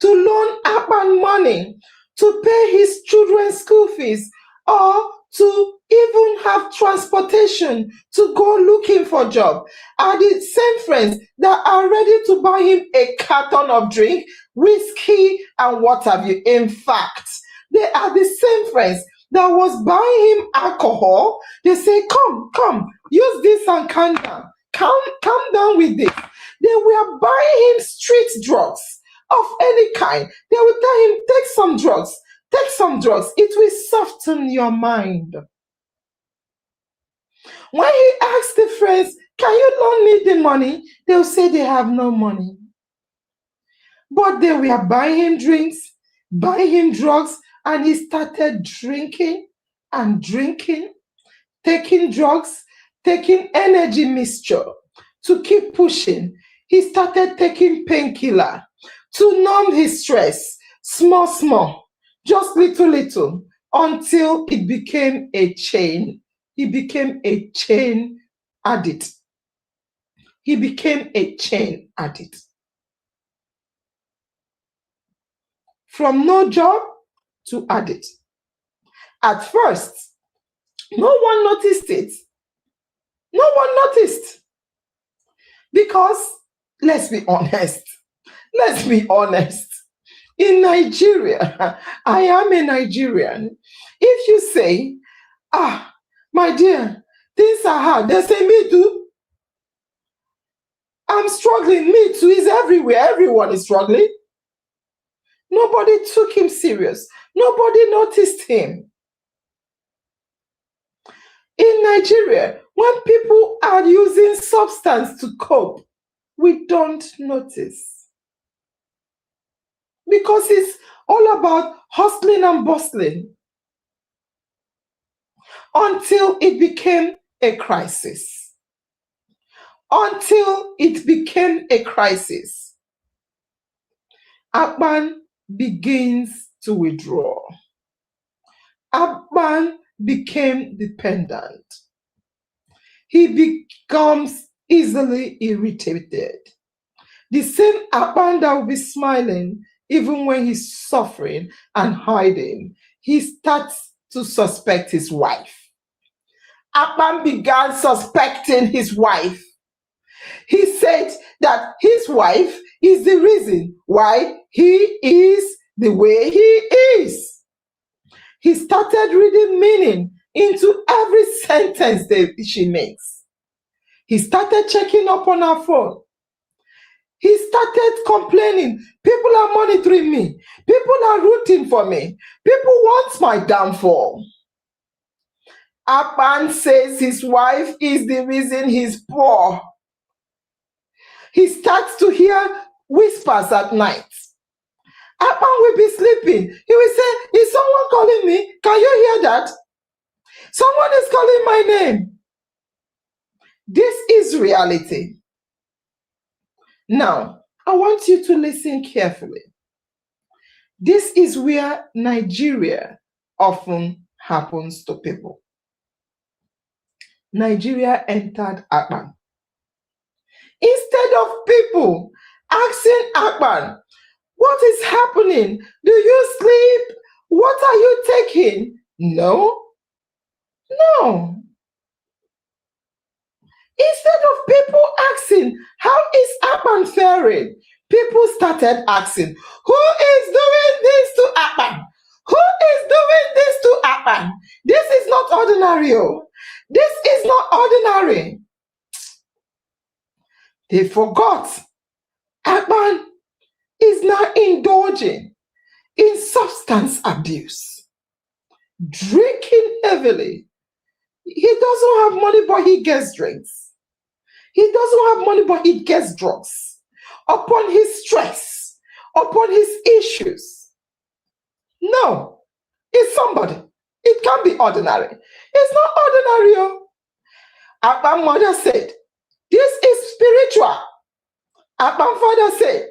Speaker 1: to loan Akpan money to pay his children's school fees or to even have transportation to go looking for job are the same friends that are ready to buy him a carton of drink, whiskey, and what have you. In fact, they are the same friends that was buying him alcohol. They say, come, use this and calm down. Calm down with this. They were buying him street drugs of any kind. They would tell him, take some drugs. Take some drugs. It will soften your mind. When he asks the friends, can you loan me the money? They'll say they have no money. But they were buying him drinks, buying him drugs, and he started drinking and drinking, taking drugs, taking energy mixture to keep pushing. He started taking painkiller to numb his stress, small, just little, until it became a chain. He became a chain addict. He became a chain addict. From no job to addict. At first, no one noticed it. No one noticed. Because, let's be honest. In Nigeria, I am a Nigerian. If you say, my dear, things are hard, they say, me too. I'm struggling, me too, is everywhere. Everyone is struggling. Nobody took him serious. Nobody noticed him. In Nigeria, when people are using substance to cope, we don't notice. Because it's all about hustling and bustling until it became a crisis. Akpan begins to withdraw. Akpan became dependent. He becomes easily irritated. The same Akpan that will be smiling even when he's suffering and hiding, he starts to suspect his wife. Akpan began suspecting his wife. He said that his wife is the reason why he is the way he is. He started reading meaning into every sentence that she makes. He started checking up on her phone. He started complaining. People are monitoring me. People are rooting for me. People want my downfall. Akpan says his wife is the reason he's poor. He starts to hear whispers at night. Akpan will be sleeping. He will say, is someone calling me? Can you hear that? Someone is calling my name. This is reality. Now, I want you to listen carefully. This is where Nigeria often happens to people. Nigeria entered Akpan. Instead of people asking Akpan, what is happening? Do you sleep? What are you taking? No. Instead of people asking, how is Akpan faring? People started asking, who is doing this to Akpan? Who is doing this to Akpan? This is not ordinary. This is not ordinary. They forgot Akpan is now indulging in substance abuse, drinking heavily. He doesn't have money, but he gets drinks. He doesn't have money, but he gets drugs. Upon his stress, upon his issues. No, it's somebody. It can't be ordinary. It's not ordinary. Akpan mother said, this is spiritual. Akpan father said,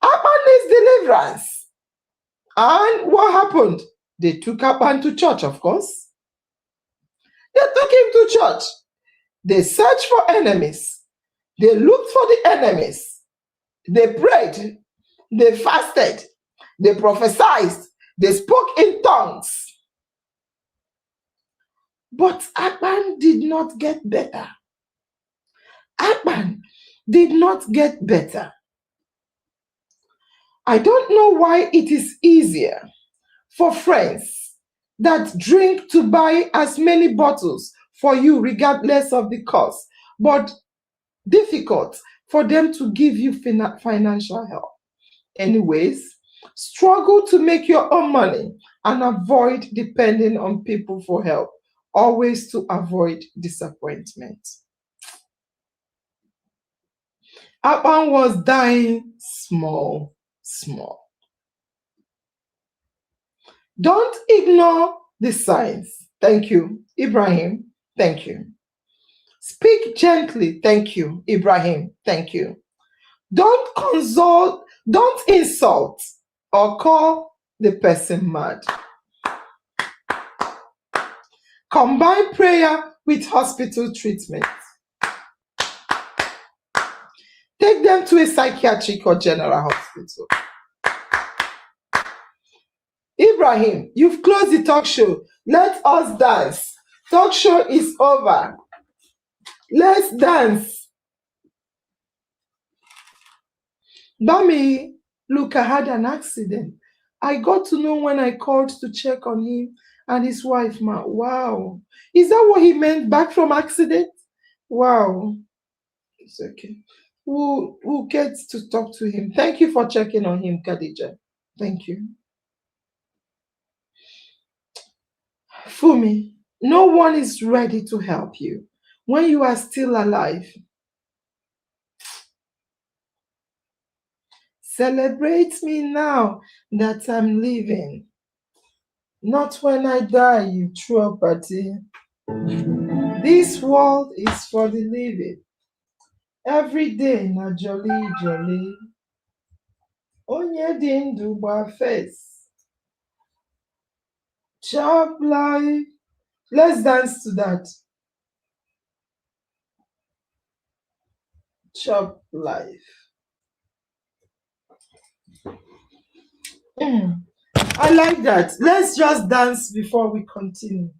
Speaker 1: Akpan needs deliverance. And what happened? They took Akpan to church, of course. They took him to church. They searched for enemies. They looked for the enemies. They prayed. They fasted. They prophesied. They spoke in tongues. But Akpan did not get better. Akpan did not get better. I don't know why it is easier for friends that drink to buy as many bottles for you regardless of the cost, but difficult for them to give you financial help. Anyways, struggle to make your own money and avoid depending on people for help, always to avoid disappointment. Akpan was dying small. Don't ignore the signs. Thank you, Ibrahim. Thank you. Speak gently. Thank you, Ibrahim. Thank you. Don't insult or call the person mad. Combine prayer with hospital treatment. Take them to a psychiatric or general hospital. Ibrahim, you've closed the talk show. Let us dance. Talk show is over. Let's dance. Bami, look, I had an accident. I got to know when I called to check on him and his wife, ma. Wow. Is that what he meant, back from accident? Wow. It's okay. We'll get to talk to him. Thank you for checking on him, Khadija. Thank you. Fumi, no one is ready to help you when you are still alive. Celebrate me now that I'm living. Not when I die, you throw a party. This world is for the living. Every day na jolly jolly. Onye dị ndụ gba face. Chop life. Let's dance to that. Chop life. I like that. Let's just dance before we continue.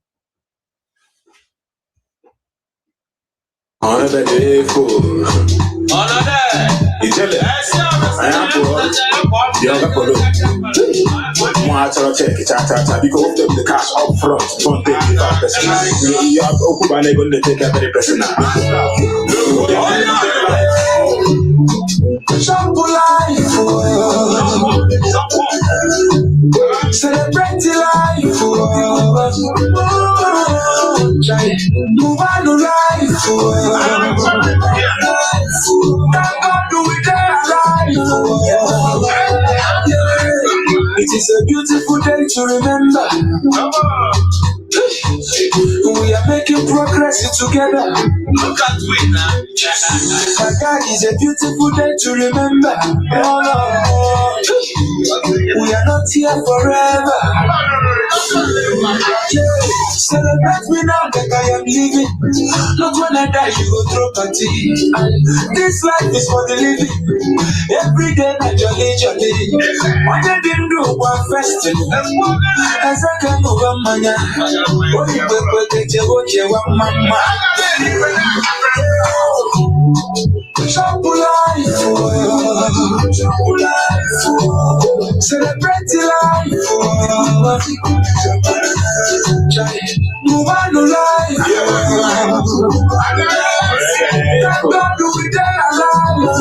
Speaker 3: Another day for Ijele. I am for the other polo. More check it because of them the cash up front. Don't take it back personal. You have Okubane going to take it very personal.
Speaker 1: Jump life, celebrate life, move on to life. Thank God do we get alive. It is a beautiful day to remember. We are making progress together. Look at it now. My God, is a beautiful day to remember. Oh, Lord. We are not here forever. Celebrate me now that I am living. Not when I die, you go throw party. This life is for the living. Every day, I jolly. What I didn't do one festival. As I can over mania. What you will get your mama. Jump life, celebrate life, move on to life. Thank God we get alive.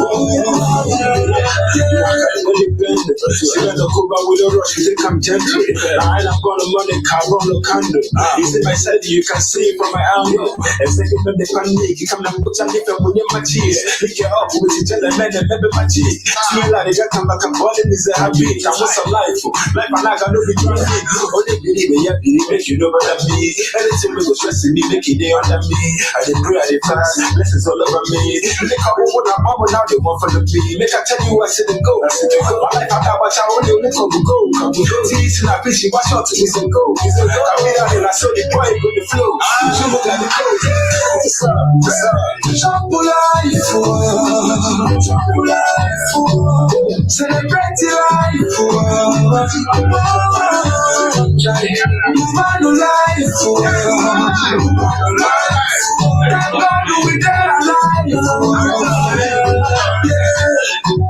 Speaker 3: See that the Cuba with a rush, you think I'm gentle. I ain't gonna run a car, run a candle. You see my side, you can see it from my angle. And second of the panic, you come and put a different with your cheese. Pick it up with each other, man, and never my cheese. Smell like they come back and balling is a habit. I want some life. Life and I got no be drunk. Only believe it, yeah, believe you know better me. Anything we go stressing me, make it day under me. I did pray, I did fast, blessings all over me. They come over now, mama, now they want for the beat. Make I tell you, I said go. I said go. My life, I got what I only want to go. Come to go. See, I fish, you watch out to me, say go. He said go. I mean, I saw the boy go the flow. You look like the clothes. What's up? What's up? Trouble life, trouble life, celebrate your life, man life, thank God we there alive.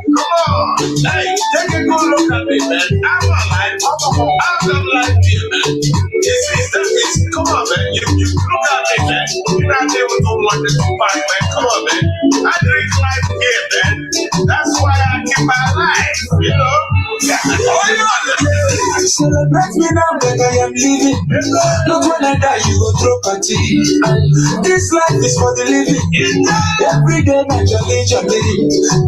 Speaker 1: Come on. Hey, take a good look at me, man. I'm alive. I'm like you, man. Come on, man. You look at me, man. You're not there with no one to fight, man. Come on, man. I drink life here, man. That's why I keep my life, you know?
Speaker 3: Celebrate me now that I am living. Not when I die, you go throw party. This life is for the living. Every day, I jolly.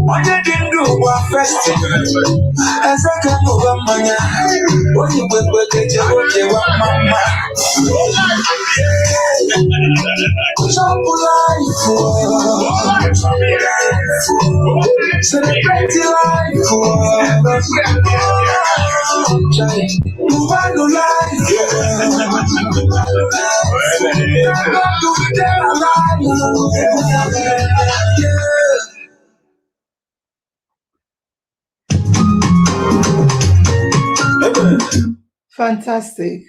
Speaker 3: What you didn't do, what first? As I come over, man. What you will get your mama. Trouble life, celebrate your life, move on to life,
Speaker 4: Fantastic.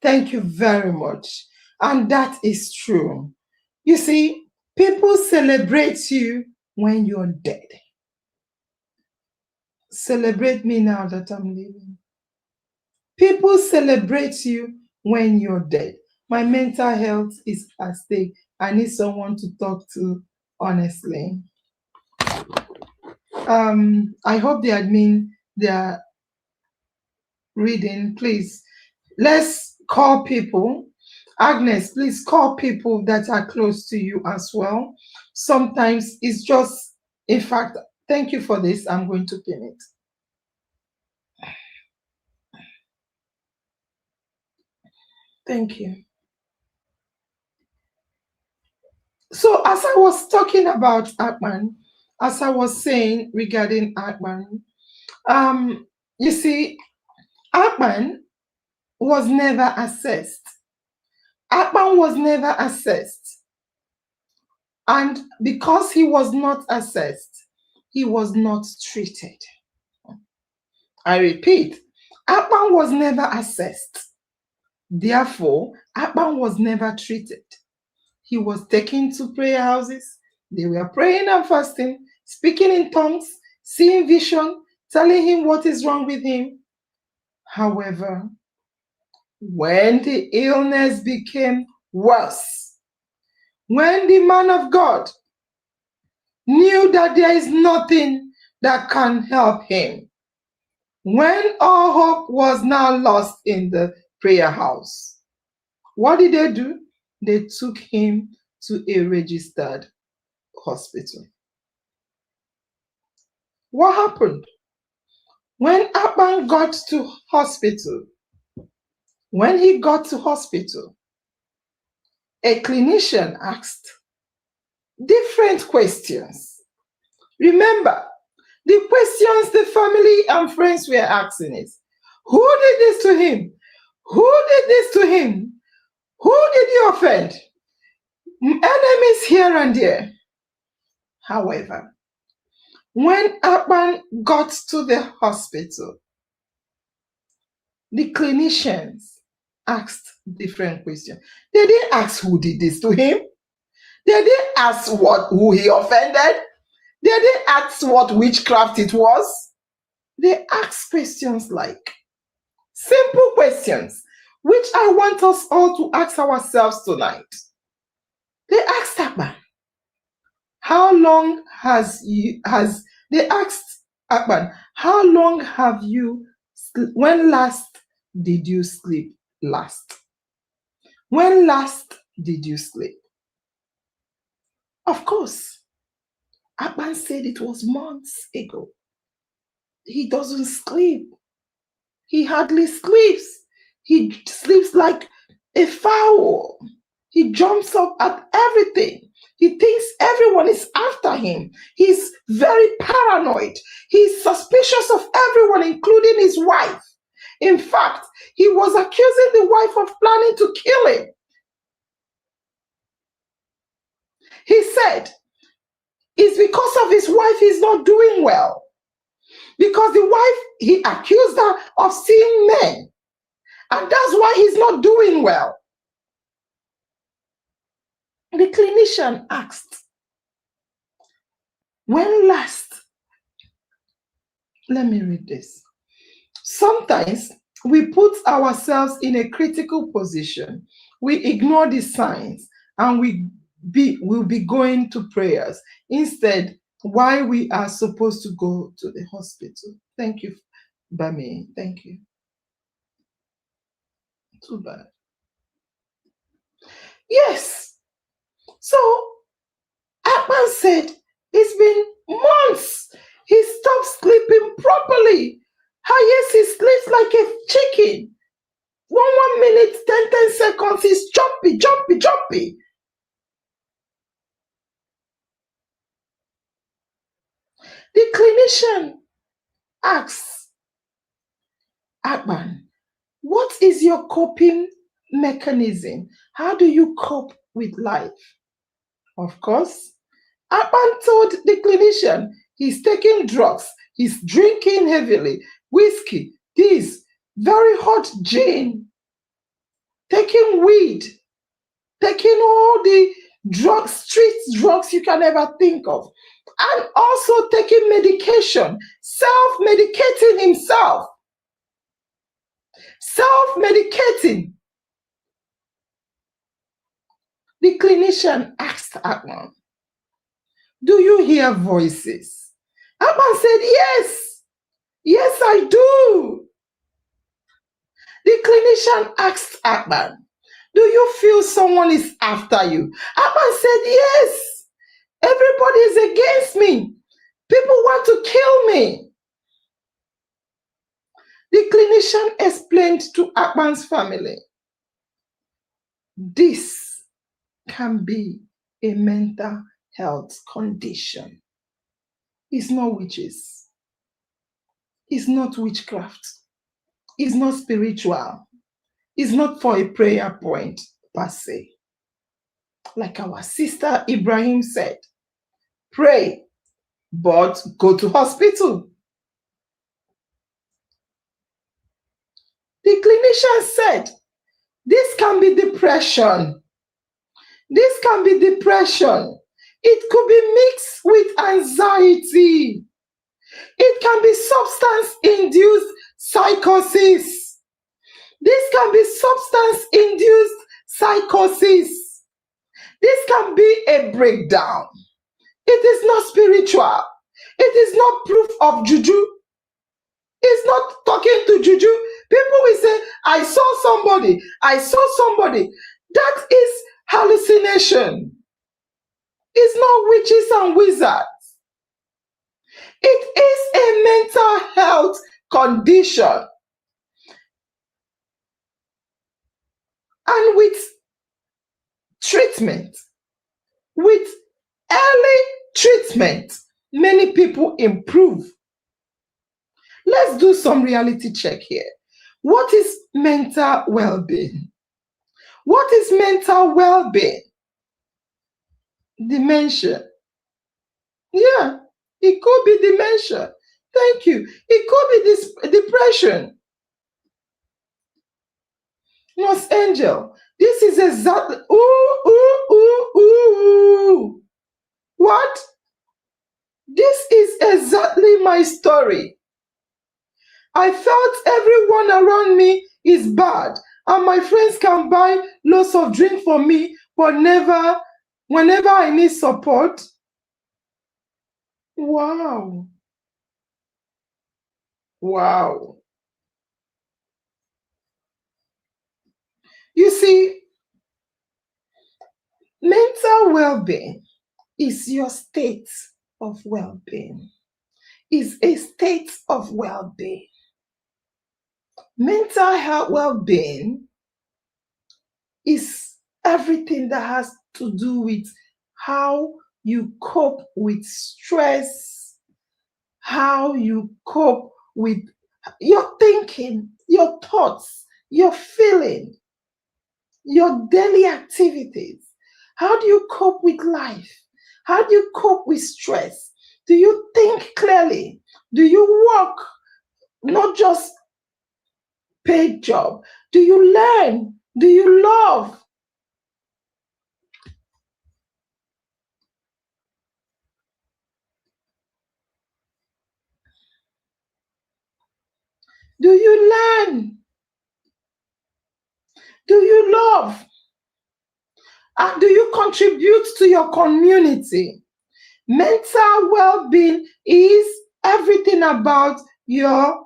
Speaker 4: Thank you very much. And that is true. You see, people celebrate you when you're dead. Celebrate me now that I'm leaving. People celebrate you when you're dead. My mental health is at stake. I need someone to talk to, honestly. I hope the admin, they are reading. Please, let's call people. Agnes, please call people that are close to you as well. Sometimes it's just, in fact, thank you for this. I'm going to pin it. Thank you. So as I was talking about Akman, as I was saying regarding Akman, you see, Akman was never assessed. Akman was never assessed. And because he was not assessed, he was not treated. I repeat, Akman was never assessed. Therefore, Akman was never treated. He was taken to prayer houses. They were praying and fasting, speaking in tongues, seeing vision, telling him what is wrong with him. However, when the illness became worse, when the man of God knew that there is nothing that can help him, when all hope was now lost in the prayer house, what did they do? They took him to a registered hospital. What happened? When Akman got to hospital, when he got to hospital, a clinician asked different questions. Remember, the questions the family and friends were asking is, who did this to him? Who did this to him? Who did he offend? Enemies here and there. However, when Akman got to the hospital, the clinicians asked different questions. They didn't ask who did this to him. They didn't ask who he offended. They didn't ask what witchcraft it was. They asked questions like, simple questions, which I want us all to ask ourselves tonight. They asked Akman, how long they asked Akban, how long have you, when last did you sleep last? When last did you sleep? Of course, Akban said it was months ago. He doesn't sleep. He hardly sleeps. He sleeps like a fowl. He jumps up at everything. He thinks everyone is after him. He's very paranoid. He's suspicious of everyone, including his wife. In fact, he was accusing the wife of planning to kill him. He said it's because of his wife he's not doing well. Because the wife, he accused her of seeing men. And that's why he's not doing well. The clinician asked, when last? Let me read this. Sometimes we put ourselves in a critical position. We ignore the signs and we'll be going to prayers. Instead, why we are supposed to go to the hospital. Thank you, Bami. Thank you. Too bad. Yes. So Akman said it's been months. He stopped sleeping properly. Yes, he sleeps like a chicken. One minute, 10 seconds, he's jumpy. The clinician asks Akman, what is your coping mechanism? How do you cope with life? Of course, Akman told the clinician he's taking drugs, he's drinking heavily, whiskey, this, very hot gin, taking weed, taking all the drugs, street drugs you can ever think of, and also taking medication, self-medicating himself, self-medicating. The clinician asked Akman, do you hear voices? Akman said, yes, I do. The clinician asked Akman, do you feel someone is after you? Akman said, yes. Everybody is against me. People want to kill me. The clinician explained to Akman's family, this can be a mental health condition. It's not witches. It's not witchcraft. It's not spiritual. It's not for a prayer point per se. Like our sister Ibrahim said, pray, but go to hospital. The clinician said, this can be depression. This can be depression. It could be mixed with anxiety. It can be substance-induced psychosis. This can be substance-induced psychosis. This can be a breakdown. It is not spiritual. It is not proof of juju. It's not talking to juju. People will say, I saw somebody. That is hallucination. It's not witches and wizards. It is a mental health condition. And with treatment, with early treatment, many people improve. Let's do some reality check here. What is mental well-being? What is mental well-being? Dementia. Yeah, it could be dementia. Thank you. It could be this depression. Nurse Angel, this is exactly, What? This is exactly my story. I felt everyone around me is bad, and my friends can buy lots of drink for me, but whenever I need support. Wow. Wow. You see, mental well-being is your state of well-being. Is a state of well-being. Mental health well-being is everything that has to do with how you cope with stress, how you cope with your thinking, your thoughts, your feeling, your daily activities. How do you cope with life? How do you cope with stress? Do you think clearly? Do you work not just paid job? Do you learn? Do you love? Do you learn? Do you love? And do you contribute to your community? Mental well-being is everything about your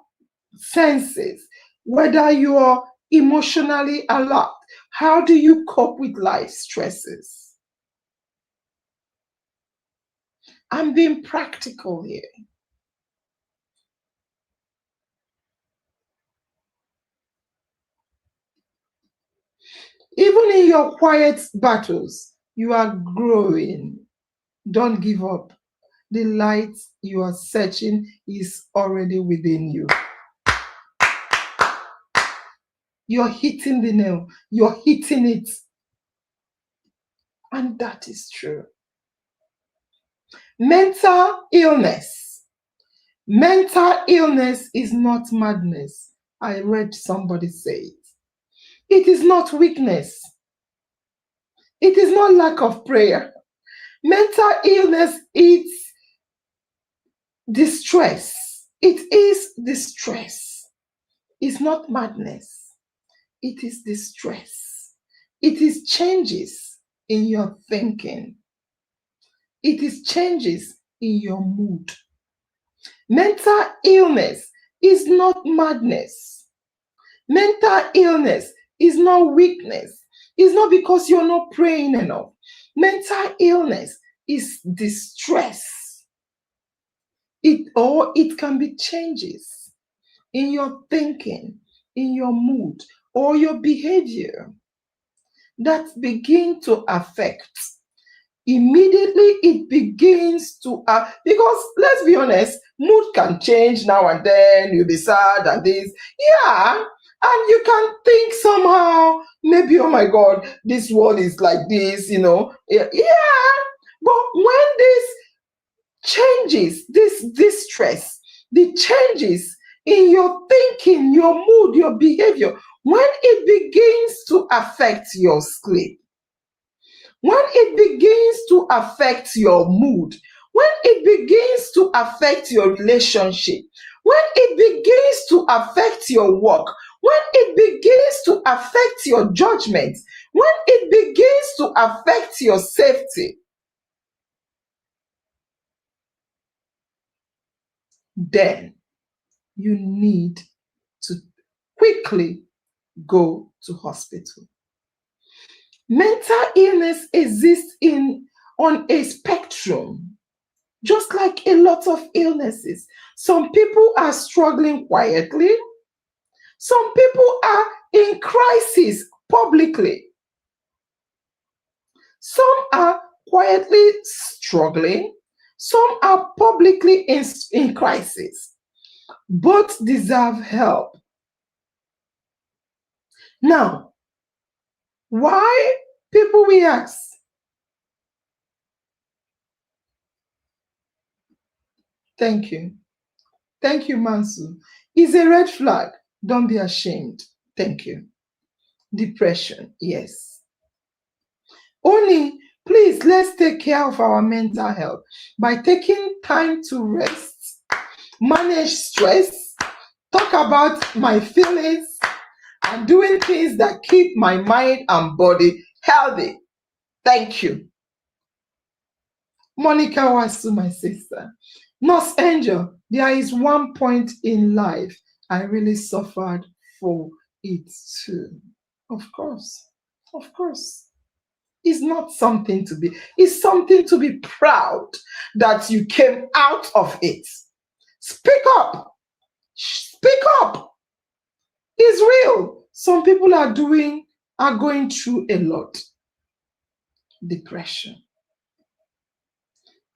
Speaker 4: senses, whether you are emotionally alert. How do you cope with life stresses? I'm being practical here. Even in your quiet battles, you are growing. Don't give up. The light you are searching is already within you. You're hitting the nail. You're hitting it. And that is true. Mental illness. Mental illness is not madness. I read somebody say it. It is not weakness. It is not lack of prayer. Mental illness is distress. It is distress. It's not madness. It is distress. It is changes in your thinking. It is changes in your mood. Mental illness is not madness. Mental illness is not weakness. It's not because you're not praying enough. Mental illness is distress. It can be changes in your thinking, in your mood, or your behavior that begin to affect. Immediately it begins to because let's be honest, mood can change now and then. You'll be sad and this, yeah, and you can think somehow maybe, oh my God, this world is like this, yeah. But when this changes, this distress, the changes in your thinking, your mood, your behavior, when it begins to affect your sleep, when it begins to affect your mood, when it begins to affect your relationship, when it begins to affect your work, when it begins to affect your judgment, when it begins to affect your safety, then you need to quickly go to hospital. Mental illness exists on a spectrum, just like a lot of illnesses. Some people are struggling quietly. Some people are in crisis publicly. Some are quietly struggling. Some are publicly in crisis. Both deserve help. Now, why people we ask? Thank you. Thank you, Mansu. It's a red flag. Don't be ashamed. Thank you. Depression, yes. Only, please, let's take care of our mental health by taking time to rest, manage stress, talk about my feelings, and doing things that keep my mind and body healthy. Thank you. Monica Wasu, my sister. Nurse Angel, there is one point in life I really suffered for it too. Of course. Of course. It's not something to be, it's something to be proud that you came out of it. Speak up. Speak up. It's real. Some people are going through a lot. Depression.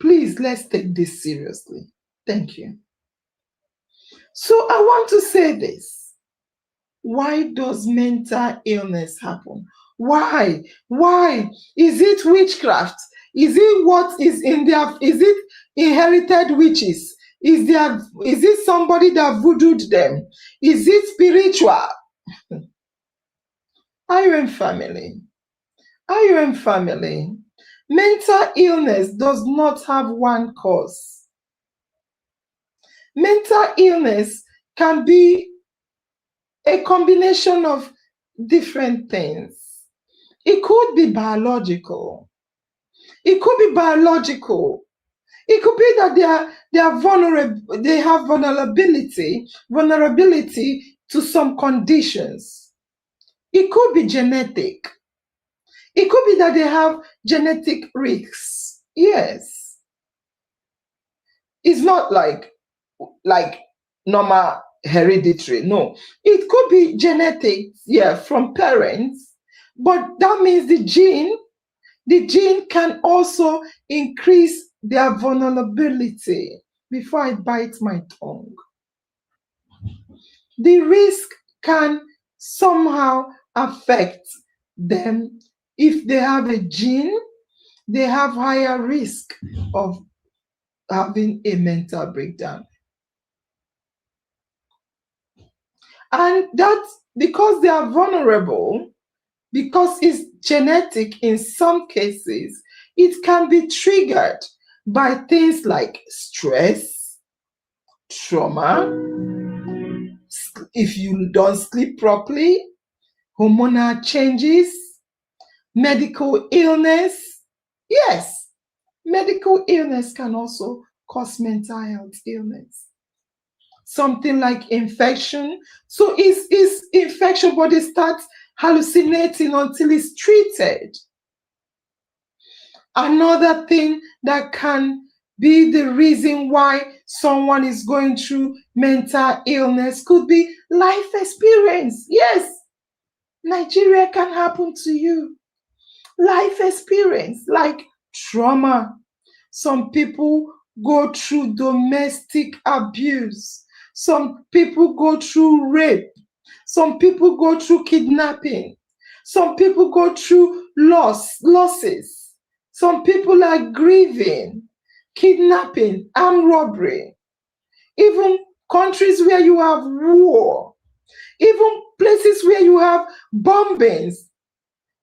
Speaker 4: Please, let's take this seriously. Thank you. So I want to say this. Why does mental illness happen? Why? Why? Is it witchcraft? Is it what is in their, is it inherited witches? Is it somebody that voodooed them? Is it spiritual? Are you in family? Are you in family? Mental illness does not have one cause. Mental illness can be a combination of different things. It could be biological. It could be biological. It could be that they are vulnerable. They have vulnerability to some conditions. It could be genetic. It could be that they have genetic risks. Yes. It's not like normal hereditary. No. It could be genetic, from parents, but that means the gene can also increase their vulnerability. Before I bite my tongue, the risk can somehow affect them. If they have a gene, they have higher risk of having a mental breakdown. And that's because they are vulnerable, because it's genetic in some cases, it can be triggered by things like stress, trauma, if you don't sleep properly, hormonal changes, medical illness. Yes, medical illness can also cause mental health illness. Something like infection. So it's infection, but it starts hallucinating until it's treated. Another thing that can be the reason why someone is going through mental illness could be life experience. Yes, Nigeria can happen to you. Life experience, like trauma. Some people go through domestic abuse. Some people go through rape. Some people go through kidnapping. Some people go through losses. Some people are grieving, kidnapping, armed robbery. Even countries where you have war. Even places where you have bombings.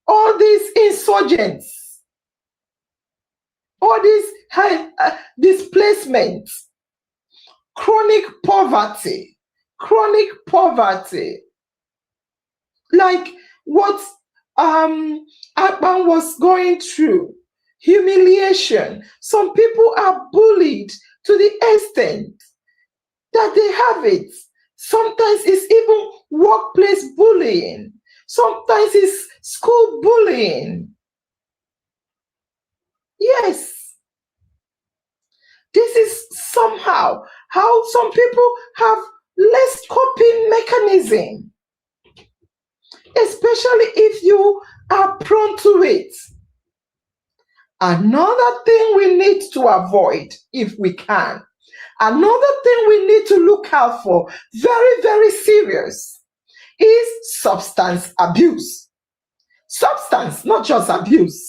Speaker 4: All these insurgents. All these displacements. Chronic poverty. Like what Akpan was going through. Humiliation. Some people are bullied to the extent that they have it. Sometimes it's even workplace bullying. Sometimes it's school bullying. Yes. This is somehow how some people have less coping mechanism, especially if you are prone to it. Another thing we need to avoid, if we can, another thing we need to look out for, very, very serious, is substance abuse. Substance, not just abuse,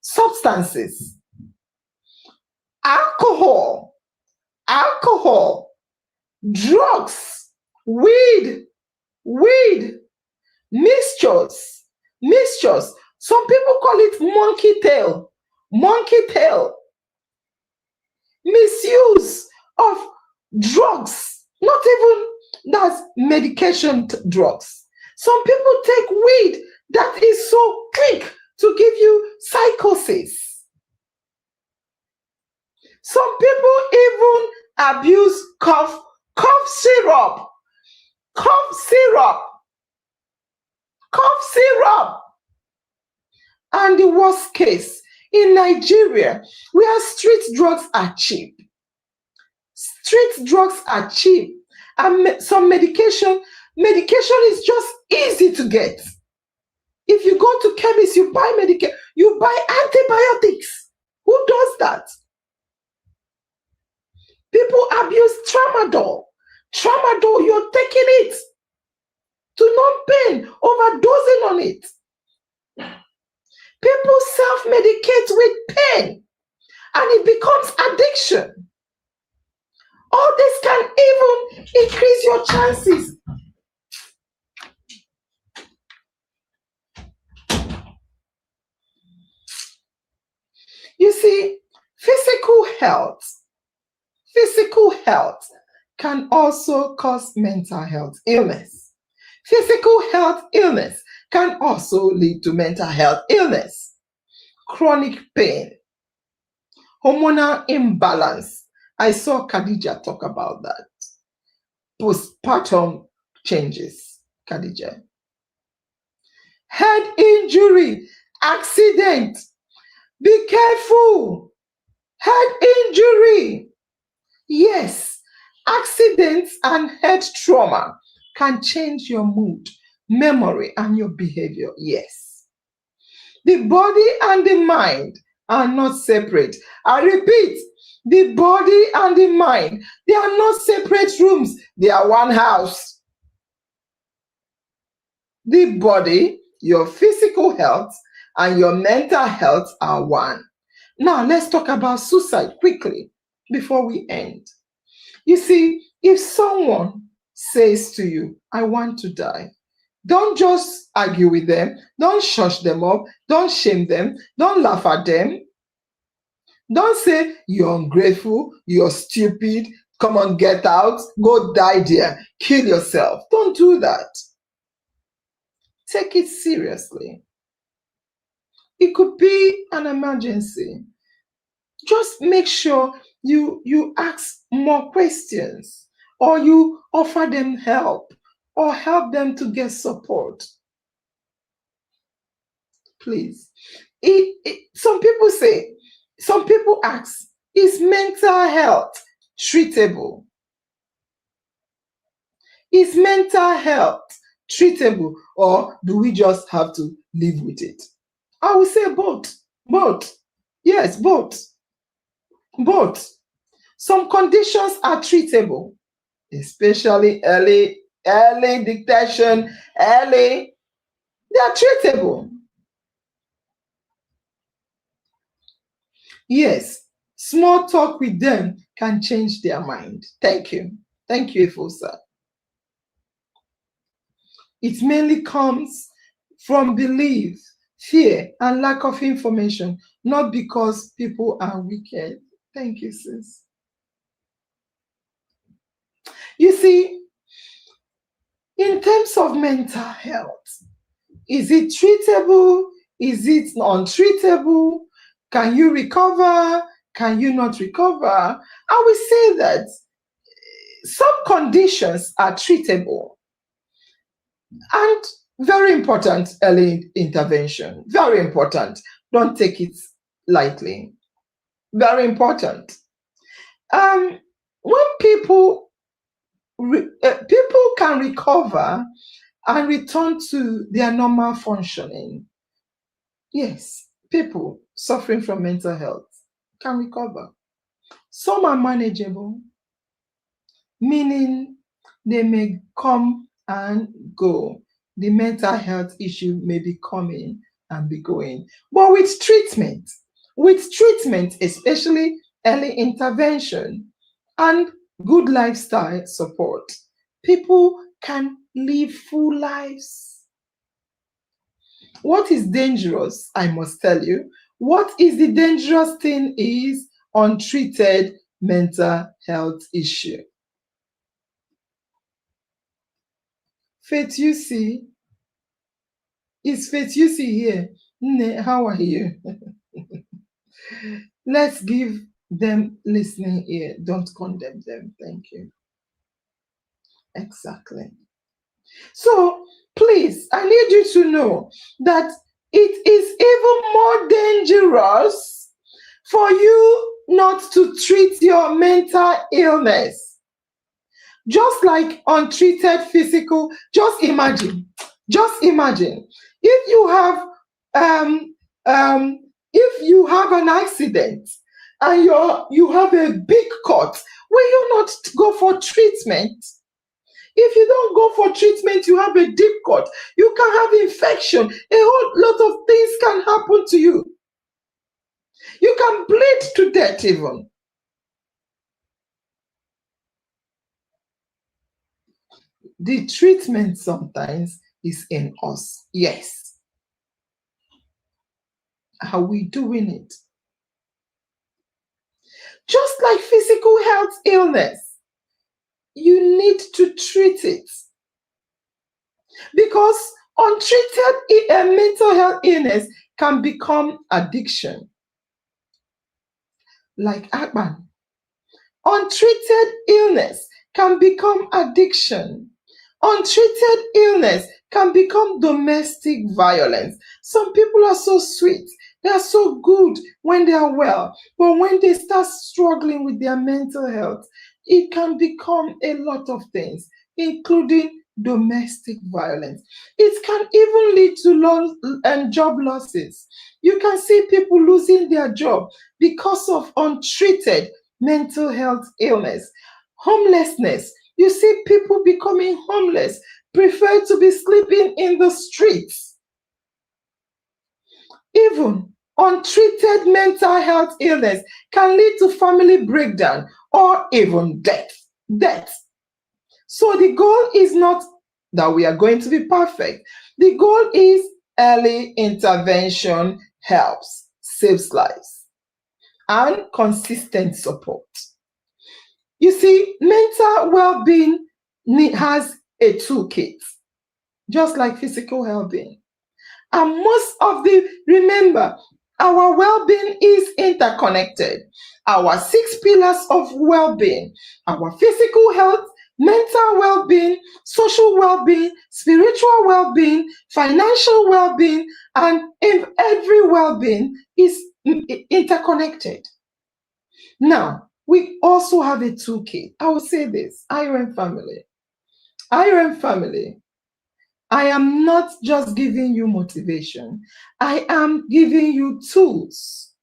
Speaker 4: substances. Alcohol, drugs, weed, mixtures. Some people call it monkey tail. Misuse of drugs, not even that's medication drugs. Some people take weed that is so quick to give you psychosis. Some people even abuse cough syrup, cough syrup, cough syrup. And the worst case, in Nigeria, where street drugs are cheap. Street drugs are cheap. And some medication is just easy to get. If you go to chemist, you buy medication, you buy antibiotics. Who does that? People abuse tramadol. Tramadol, you're taking it to non-pain, overdosing on it. People self-medicate with pain, and it becomes addiction. All this can even increase your chances. You see, physical health can also cause mental health illness. Physical health illness can also lead to mental health illness. Chronic pain, hormonal imbalance. I saw Khadija talk about that. Postpartum changes, Khadija. Head injury, accident. Be careful. Head injury. Yes, accidents and head trauma can change your mood, memory, and your behavior. Yes. The body and the mind are not separate. I repeat, the body and the mind, they are not separate rooms. They are one house. The body, your physical health, and your mental health are one. Now, let's talk about suicide quickly before we end. You see, if someone says to you, I want to die, don't just argue with them. Don't shush them up. Don't shame them. Don't laugh at them. Don't say, you're ungrateful, you're stupid, come on, get out, go die there, kill yourself. Don't do that. Take it seriously. It could be an emergency. Just make sure you ask more questions, or you offer them help, or help them to get support. Please. Some people ask, is mental health treatable? Is mental health treatable, or do we just have to live with it? I will say both. Both. Yes, both. Both. Some conditions are treatable, especially early detection, they are treatable. Yes, small talk with them can change their mind. Thank you. Thank you, Ifosa. It mainly comes from belief, fear, and lack of information, not because people are wicked. Thank you, sis. You see, in terms of mental health, is it treatable? Is it untreatable? Can you recover? Can you not recover? I will say that some conditions are treatable. And very important, early intervention. Very important. Don't take it lightly. Very important. When people can recover and return to their normal functioning, yes, people suffering from mental health can recover. Some are manageable, meaning they may come and go. The mental health issue may be coming and be going. But with treatment, especially early intervention and good lifestyle support, people can live full lives. What is dangerous, I must tell you, what is the dangerous thing is untreated mental health issue. Faith, you see, is Faith, here? Nne, how are you? Let's give them listening here, don't condemn them. Thank you. Exactly. So please, I need you to know that it is even more dangerous for you not to treat your mental illness. Just like untreated physical, just imagine, if you have if you have an accident and you have a big cut, will you not go for treatment? If you don't go for treatment, you have a deep cut, you can have infection, a whole lot of things can happen to you. You can bleed to death even. The treatment sometimes is in us. Yes. Are we doing it? Just like physical health illness, you need to treat it. Because untreated mental health illness can become addiction. Like Akban. Untreated illness can become addiction. Untreated illness can become domestic violence. Some people are so sweet. They are so good when they are well. But when they start struggling with their mental health, it can become a lot of things, including domestic violence. It can even lead to job losses. You can see people losing their job because of untreated mental health illness. Homelessness. You see people becoming homeless, prefer to be sleeping in the streets. Even untreated mental health illness can lead to family breakdown or even death. So the goal is not that we are going to be perfect. The goal is early intervention helps, saves lives, and consistent support. You see, mental well-being has a toolkit, just like physical well-being. And remember, our well-being is interconnected. Our 6 pillars of well-being, our physical health, mental well-being, social well-being, spiritual well-being, financial well-being, and every well-being is interconnected. Now, we also have a toolkit. I will say this, IOM family. I am not just giving you motivation. I am giving you tools.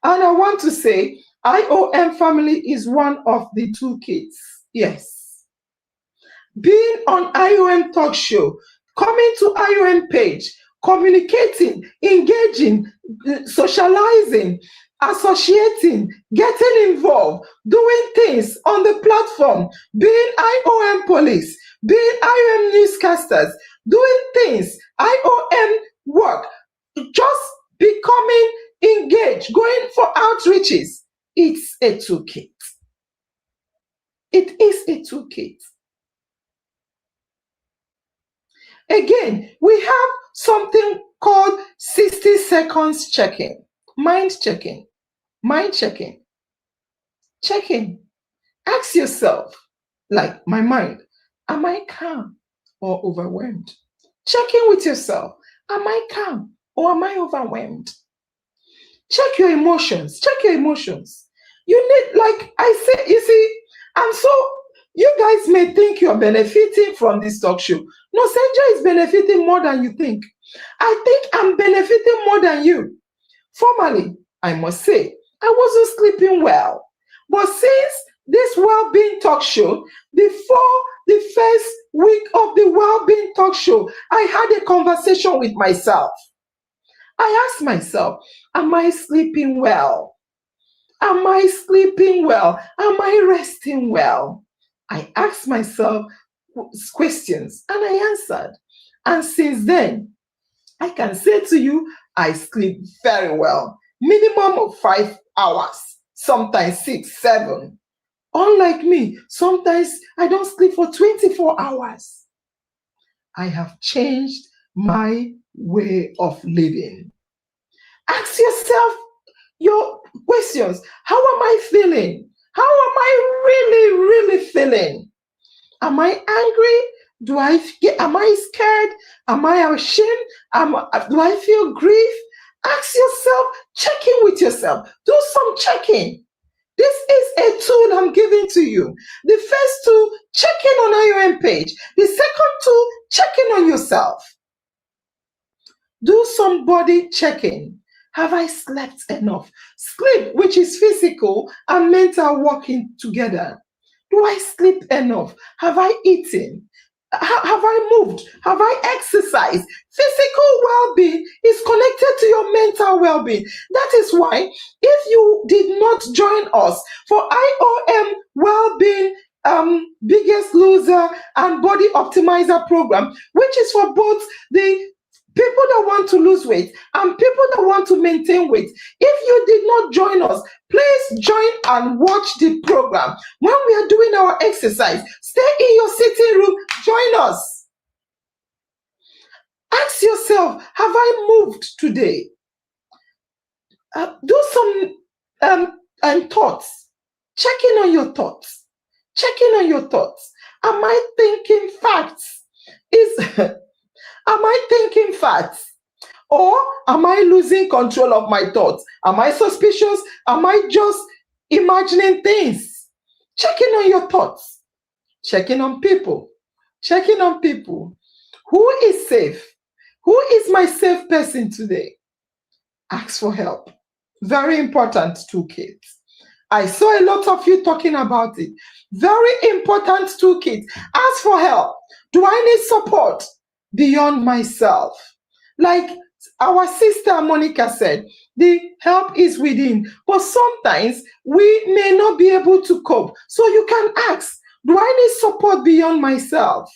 Speaker 4: And I want to say, IOM family is one of the toolkits. Yes. Being on IOM talk show, coming to IOM page, communicating, engaging, socializing, associating, getting involved, doing things on the platform, being IOM police, being IOM newscasters, doing things, IOM work, just becoming engaged, going for outreaches. It's a toolkit. It is a toolkit. Again, we have something called 60 seconds checking, mind checking. Checking. Ask yourself, like my mind, am I calm or overwhelmed? Check in with yourself. Am I calm or am I overwhelmed? Check your emotions. You need, like I say, you see, you guys may think you're benefiting from this talk show. No, Senja is benefiting more than you think. I think I'm benefiting more than you. Formerly, I must say, I wasn't sleeping well. But since this well-being talk show, before the first week of the well-being talk show, I had a conversation with myself. I asked myself, am I sleeping well? Am I sleeping well? Am I resting well? I asked myself questions and I answered. And since then, I can say to you, I sleep very well. Minimum of 5 hours, sometimes 6, 7. Unlike me, sometimes I don't sleep for 24 hours. I have changed my way of living. Ask yourself your questions. How am I feeling? How am I really, really feeling? Am I angry? Am I scared? Am I ashamed? Do I feel grief? Ask yourself, check in with yourself. Do some checking. This is a tool I'm giving to you. The first two, check in on IOM page. The second two, check in on yourself. Do some body checking. Have I slept enough? Sleep, which is physical and mental working together. Do I sleep enough? Have I eaten? Have I moved? Have I exercised? Physical well-being is connected to your mental well-being. That is why if you did not join us for IOM well-being biggest loser and body optimizer program, which is for both the people that want to lose weight and people that want to maintain weight. If you did not join us, please join and watch the program. When we are doing our exercise, stay in your sitting room, join us. Ask yourself, have I moved today? Do some thoughts. Check in on your thoughts. Check in on your thoughts. Am I thinking facts? Am I thinking facts? Or am I losing control of my thoughts? Am I suspicious? Am I just imagining things? Checking on your thoughts. Checking on people. Checking on people. Who is safe? Who is my safe person today? Ask for help. Very important toolkit. I saw a lot of you talking about it. Very important toolkit. Ask for help. Do I need support beyond myself? Like our sister Monica said, the help is within. But sometimes we may not be able to cope. So you can ask, do I need support beyond myself?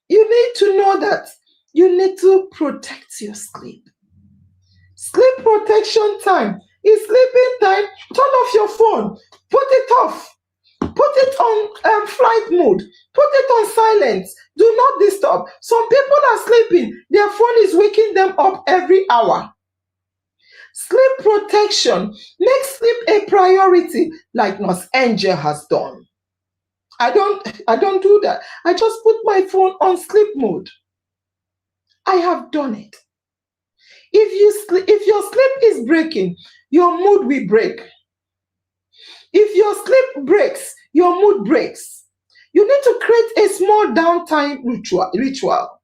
Speaker 4: You need to know that you need to protect your sleep. Sleep protection time is sleeping time. Turn off your phone. Put it off. Put it on flight mode. Put it on silent. Do not disturb. Some people are sleeping. Their phone is waking them up every hour. Sleep protection. Make sleep a priority like Nurse Angel has done. I don't do that. I just put my phone on sleep mode. I have done it. If your sleep is breaking, your mood will break. If your sleep breaks, your mood breaks. You need to create a small downtime ritual.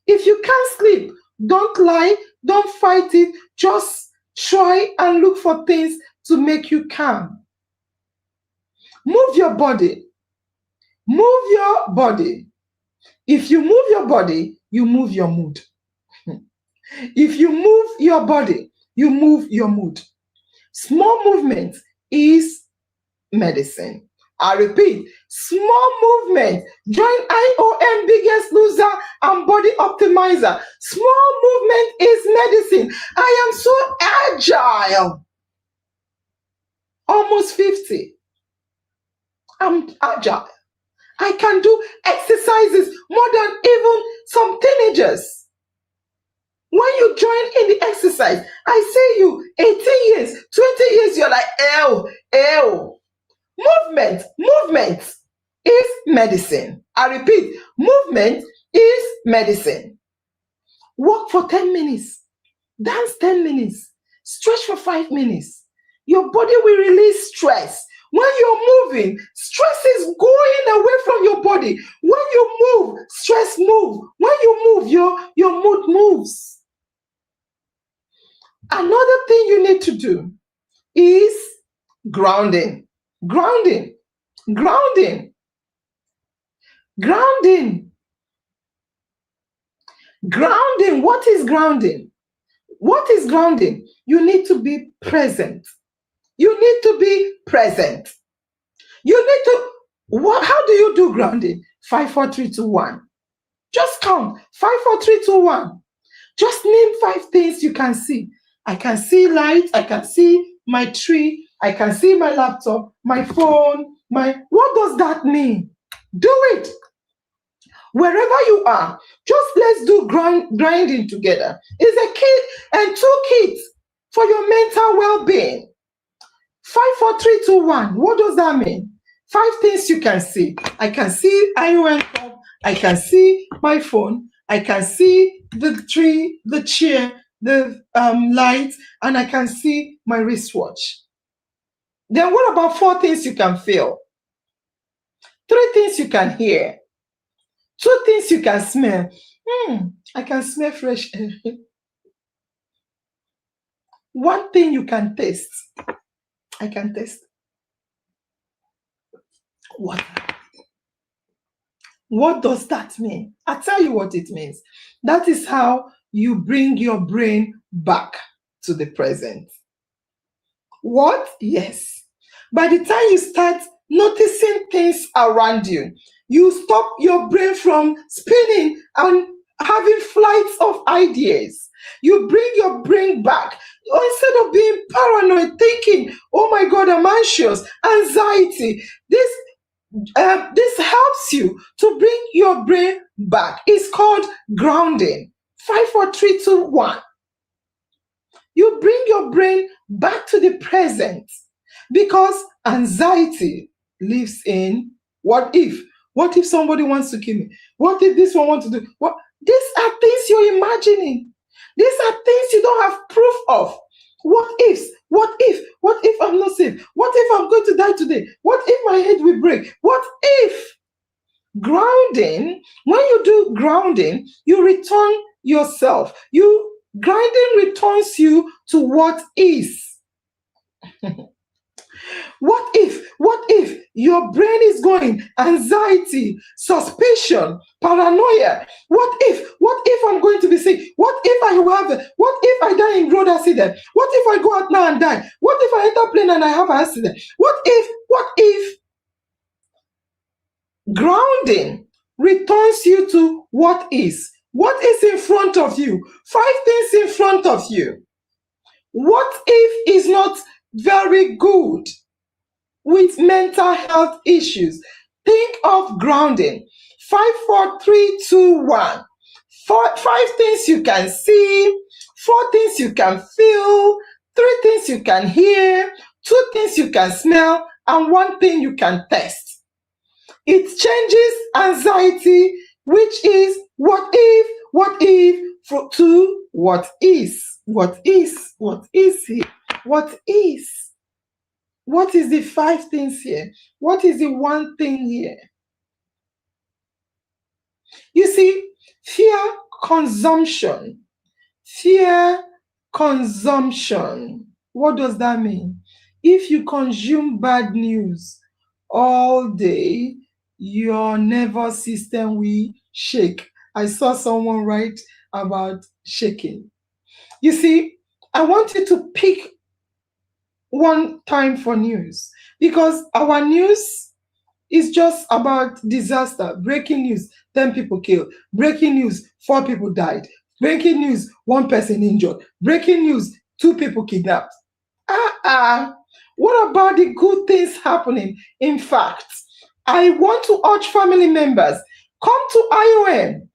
Speaker 4: If you can't sleep, don't lie, don't fight it. Just try and look for things to make you calm. Move your body. Move your body. If you move your body, you move your mood. If you move your body, you move your mood. Small movement is medicine. I repeat, small movement. Join IOM Biggest Loser and Body Optimizer. Small movement is medicine. I am so agile. Almost 50. I'm agile. I can do exercises more than even some teenagers. When you join in the exercise, I see you 18 years, 20 years, you're like, ew. Movement is medicine. I repeat, movement is medicine. Walk for 10 minutes. Dance 10 minutes. Stretch for 5 minutes. Your body will release stress. When you're moving, stress is going away from your body. When you move, stress moves. When you move, your mood moves. Another thing you need to do is grounding. Grounding. What is grounding? What is grounding? You need to be present. You need to be present. You need to, how do you do grounding? 5, 4, 3, 2, 1. Just count. 5, 4, 3, 2, 1. Just name 5 things you can see. I can see light. I can see my tree. I can see my laptop, my phone, what does that mean? Do it. Wherever you are, just let's do grinding together. It's a kit and 2 kits for your mental well-being. 5, 4, 3, 2, 1. What does that mean? 5 things you can see. I can see ION home. I can see my phone. I can see the tree, the chair, the light, and I can see my wristwatch. Then what about 4 things you can feel? 3 things you can hear. 2 things you can smell. I can smell fresh air. 1 thing you can taste. I can taste water. What does that mean? I'll tell you what it means. That is how you bring your brain back to the present. What? Yes. By the time you start noticing things around you, you stop your brain from spinning and having flights of ideas. You bring your brain back. Instead of being paranoid, thinking, oh my God, I'm anxious, anxiety, this helps you to bring your brain back. It's called grounding. 5, 4, 3, 2, 1. You bring your brain back to the present because anxiety lives in what if? What if somebody wants to kill me? What if this one wants to do? What? These are things you're imagining. These are things you don't have proof of. What ifs? What if? What if I'm not safe? What if I'm going to die today? What if my head will break? What if? Grounding, when you do grounding, you return yourself. Grounding returns you to what is. What if your brain is going anxiety, suspicion, paranoia? What if I'm going to be sick? What if I have what if I die in road accident? What if I go out now and die? What if I enter plane and I have an accident? What if? Grounding returns you to what is. What is in front of you? 5 things in front of you. What if is not very good with mental health issues? Think of grounding. 5, 4, 3, 2, 1. 5 things you can see, 4 things you can feel, 3 things you can hear, 2 things you can smell, and 1 thing you can taste. It changes anxiety, which is what if, to what is. What is here? What is? What is the 5 things here? What is the 1 thing here? You see, fear consumption. What does that mean? If you consume bad news all day, your nervous system will shake. I saw someone write about shaking. You see, I want you to pick one time for news because our news is just about disaster. Breaking news, 10 people killed. Breaking news, 4 people died. Breaking news, 1 person injured. Breaking news, 2 people kidnapped. What about the good things happening? In fact, I want to urge family members, come to IOM.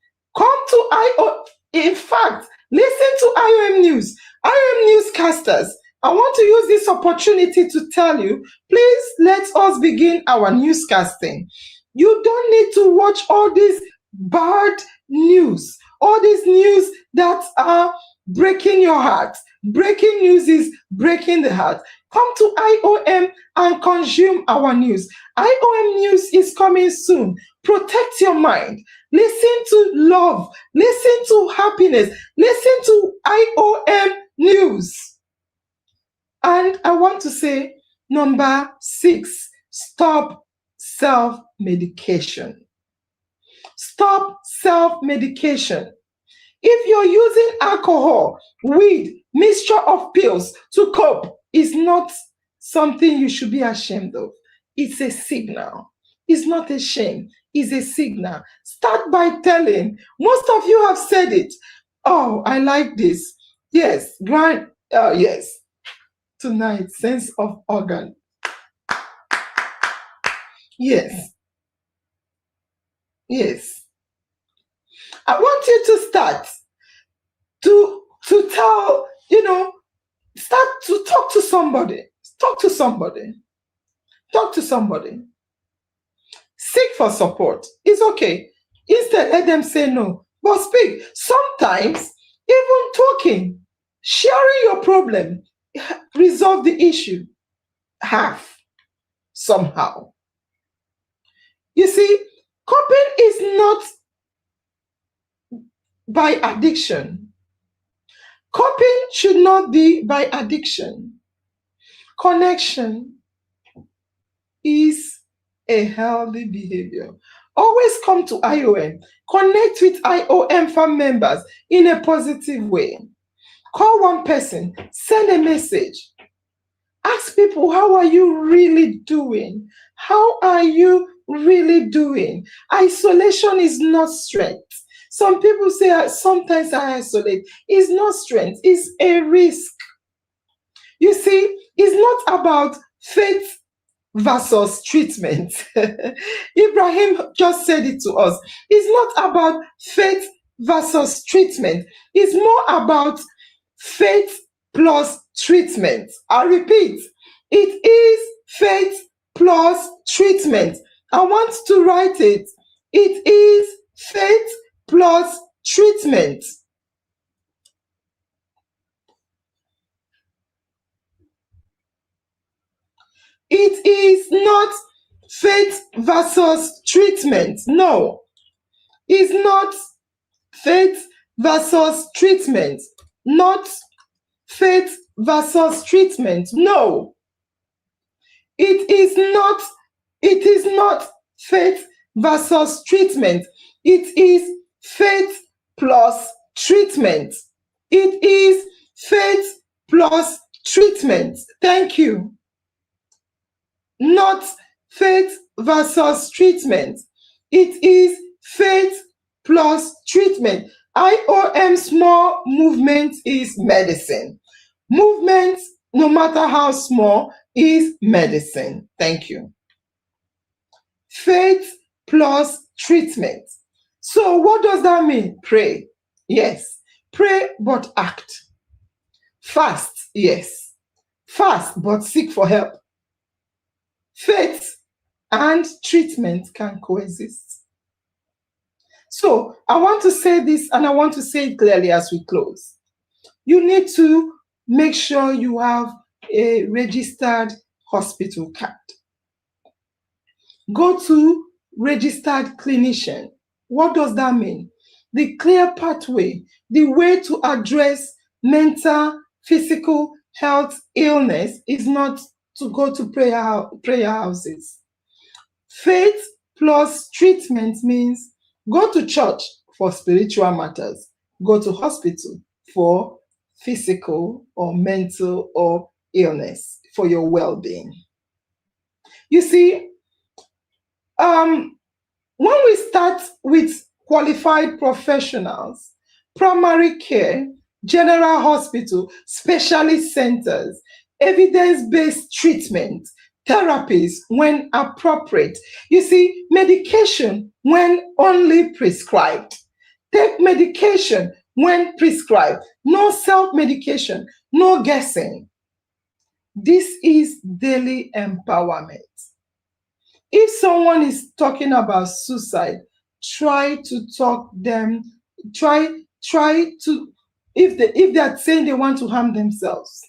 Speaker 4: In fact, listen to IOM News. IOM Newscasters, I want to use this opportunity to tell you, please let us begin our newscasting. You don't need to watch all this bad news, all this news that are breaking your heart. Breaking news is breaking the heart. Come to IOM and consume our news. IOM News is coming soon. Protect your mind. Listen to love. Listen to happiness. Listen to IOM News. And I want to say, number 6, stop self-medication. Stop self-medication. If you're using alcohol, weed, mixture of pills to cope, it's not something you should be ashamed of. It's a signal. It's not a shame. It's a signal. Start by telling. Most of you have said it. Oh, I like this. Yes, yes. Tonight, sense of organ. Yes. I want you to start to tell, start to talk to somebody. Talk to somebody. Talk to somebody. Seek for support. It's okay. Instead, let them say no. But speak. Sometimes, even talking, sharing your problem, resolve the issue. Half, somehow. You see, coping is not by addiction. Coping should not be by addiction. Connection is a healthy behavior. Always come to IOM. Connect with IOM farm members in a positive way. Call one person, send a message. Ask people, how are you really doing? How are you really doing? Isolation is not strength. Some people say, sometimes I isolate. It's not strength, it's a risk. You see, it's not about faith versus treatment. Ibrahim just said it to us. It's not about faith versus treatment. It's more about faith plus treatment. I repeat, it is faith plus treatment. I want to write it. It is faith plus treatment. It is not faith versus treatment. No, it's not faith versus treatment. Not faith versus treatment. No, it is not faith versus treatment. It is faith plus treatment. It is faith plus treatment. Thank you. Not faith versus treatment. It is faith plus treatment. IOM small movement is medicine. Movement, no matter how small, is medicine. Thank you. Faith plus treatment. So what does that mean? Pray. Yes. Pray but act. Fast. Yes. Fast but seek for help. Faith and treatment can coexist. So I want to say this, and I want to say it clearly as we close. You need to make sure you have a registered hospital card. Go to registered clinician. What does that mean? The clear pathway, the way to address mental, physical health illness is not to go to prayer houses. Faith plus treatment means go to church for spiritual matters, go to hospital for physical or mental or illness, for your well-being. You see, when we start with qualified professionals, primary care, general hospital, specialist centers, evidence-based treatment, therapies when appropriate. You see, medication when only prescribed. Take medication when prescribed. No self-medication, no guessing. This is daily empowerment. If someone is talking about suicide, try to talk them, try to, if they are saying they want to harm themselves,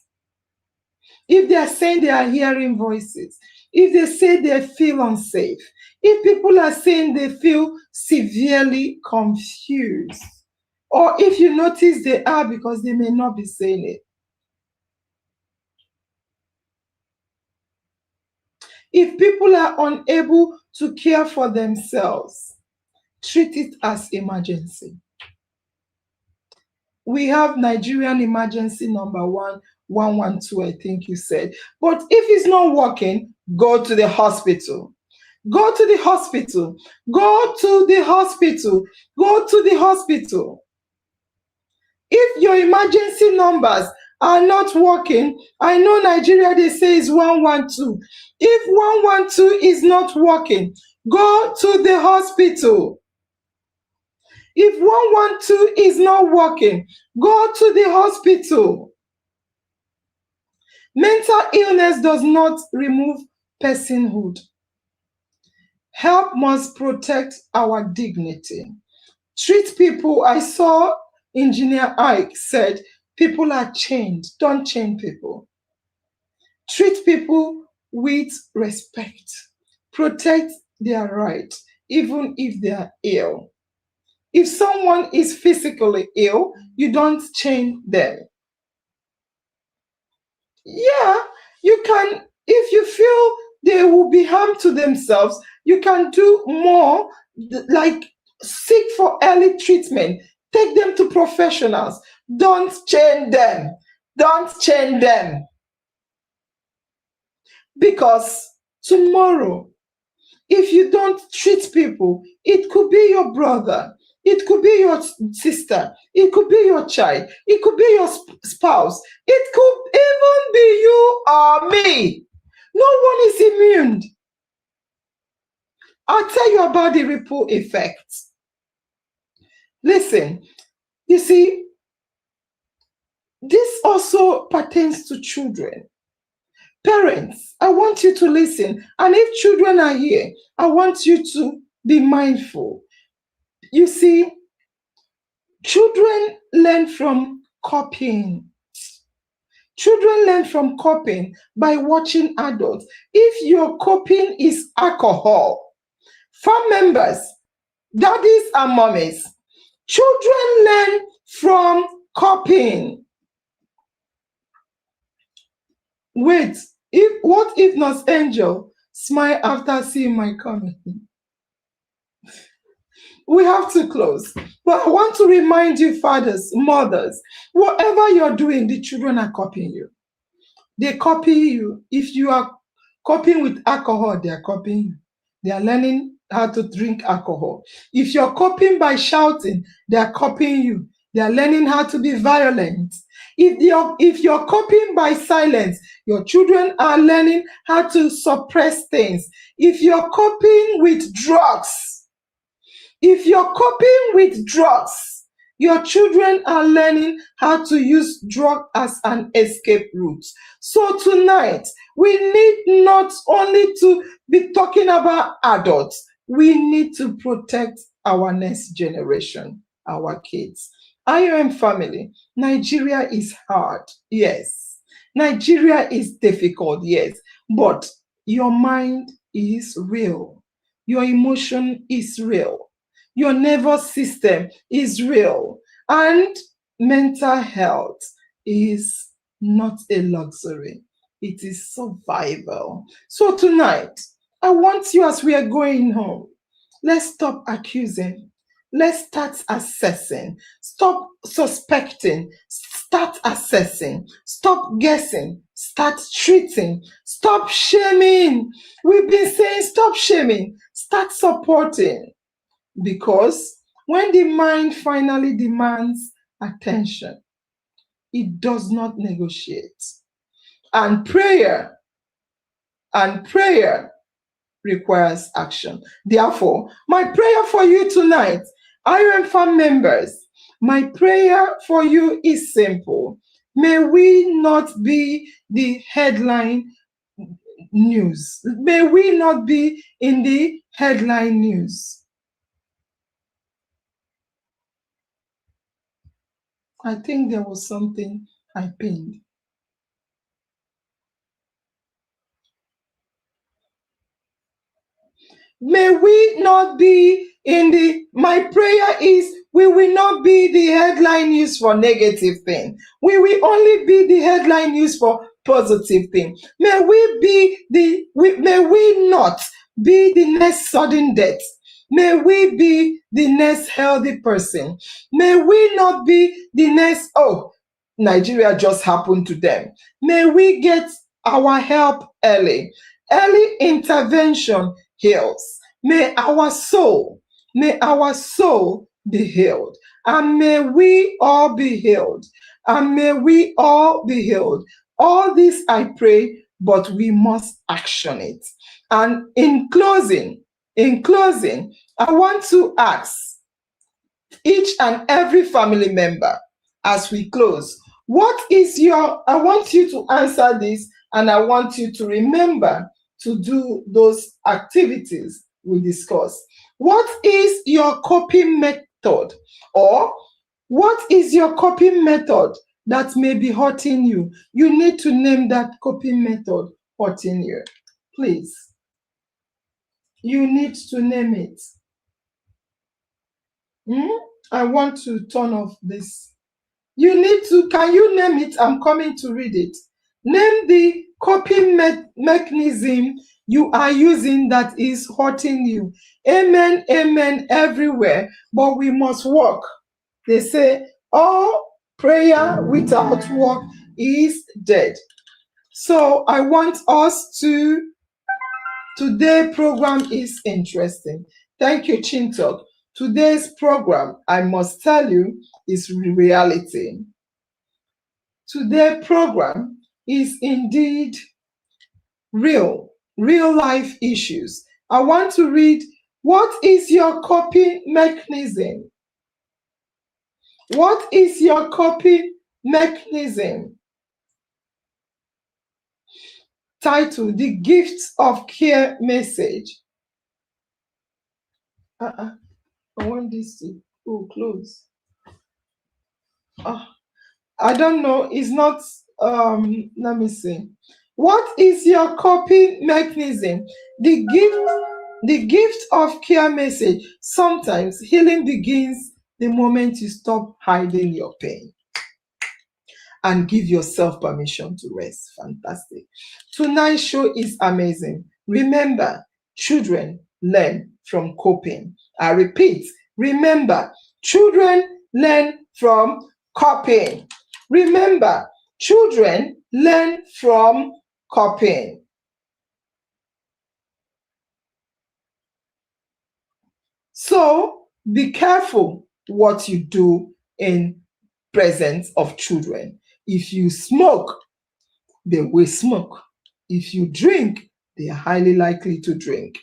Speaker 4: if they are saying they are hearing voices, if they say they feel unsafe, if people are saying they feel severely confused, or if you notice they are because they may not be saying it. If people are unable to care for themselves, treat it as emergency. We have Nigerian emergency number 112, I think you said. But if it's not working, go to the hospital. Go to the hospital. Go to the hospital. Go to the hospital. If your emergency numbers are not working, I know Nigeria, they say is 112. If 112 is not working, go to the hospital. If 112 is not working, go to the hospital. Mental illness does not remove personhood. Help must protect our dignity. Treat people. I saw Engineer Ike said, people are chained. Don't chain people. Treat people with respect. Protect their rights, even if they are ill. If someone is physically ill, you don't chain them. Yeah, you can, if you feel they will be harm to themselves, you can do more, like seek for early treatment. Take them to professionals. Don't chain them. Don't chain them. Because tomorrow, if you don't treat people, it could be your brother, it could be your sister, it could be your child, it could be your spouse, it could even be you or me. No one is immune. I'll tell you about the ripple effect. Listen, you see, this also pertains to children. Parents, I want you to listen. And if children are here, I want you to be mindful. You see, children learn from copying. Children learn from copying by watching adults. If your copying is alcohol, family members, daddies and mommies, children learn from copying. Wait, what if not Angel smile after seeing my comment? We have to close. But I want to remind you, fathers, mothers, whatever you're doing, the children are copying you. They copy you. If you are copying with alcohol, they are copying you. They are learning how to drink alcohol. If you're copying by shouting, they are copying you. They are learning how to be violent. If you're copying by silence, your children are learning how to suppress things. If you're copying with drugs, your children are learning how to use drug as an escape route. So tonight, we need not only to be talking about adults, we need to protect our next generation, our kids. IOM family, Nigeria is hard, yes. Nigeria is difficult, yes. But your mind is real. Your emotion is real. Your nervous system is real. And mental health is not a luxury. It is survival. So tonight, I want you, as we are going home, let's stop accusing. Let's start assessing. Stop suspecting. Start assessing. Stop guessing. Start treating. Stop shaming. We've been saying stop shaming. Start supporting. Because when the mind finally demands attention, it does not negotiate. And prayer requires action. Therefore, my prayer for you tonight, Iron Farm members, my prayer for you is simple. May we not be the headline news. May we not be in the headline news. I think there was something I pinned. May we not be in the, my prayer is we will not be the headline news for negative thing. We will only be the headline news for positive thing. May we not be the next sudden death. May we be the next healthy person. May we not be the next, oh, Nigeria just happened to them. May we get our help early. Early intervention heals. May our soul be healed. And may we all be healed. And may we all be healed. All this I pray, but we must action it. And in closing, I want to ask each and every family member as we close. I want you to answer this, and I want you to remember to do those activities we discussed. What is your coping method? Or what is your coping method that may be hurting you? You need to name that coping method hurting you. Please. You need to name it. I want to turn off this. Can you name it? I'm coming to read it. Name the coping mechanism you are using that is hurting you. Amen, amen everywhere, but we must work. They say all prayer without work is dead. So I want us to, today's program is interesting. Thank you, Chintok. Today's program, I must tell you, is reality. Today's program is indeed real life issues. I want to read, what is your coping mechanism? What is your coping mechanism? Title, The Gift of Care Message. I want this to close. I don't know. It's not, let me see. What is your coping mechanism? The gift of care message. Sometimes healing begins the moment you stop hiding your pain and give yourself permission to rest. Fantastic. Tonight's show is amazing. Remember, children learn from coping. I repeat, remember, children learn from coping. Remember, children learn from coping. So be careful what you do in presence of children. If you smoke, they will smoke. If you drink, they are highly likely to drink.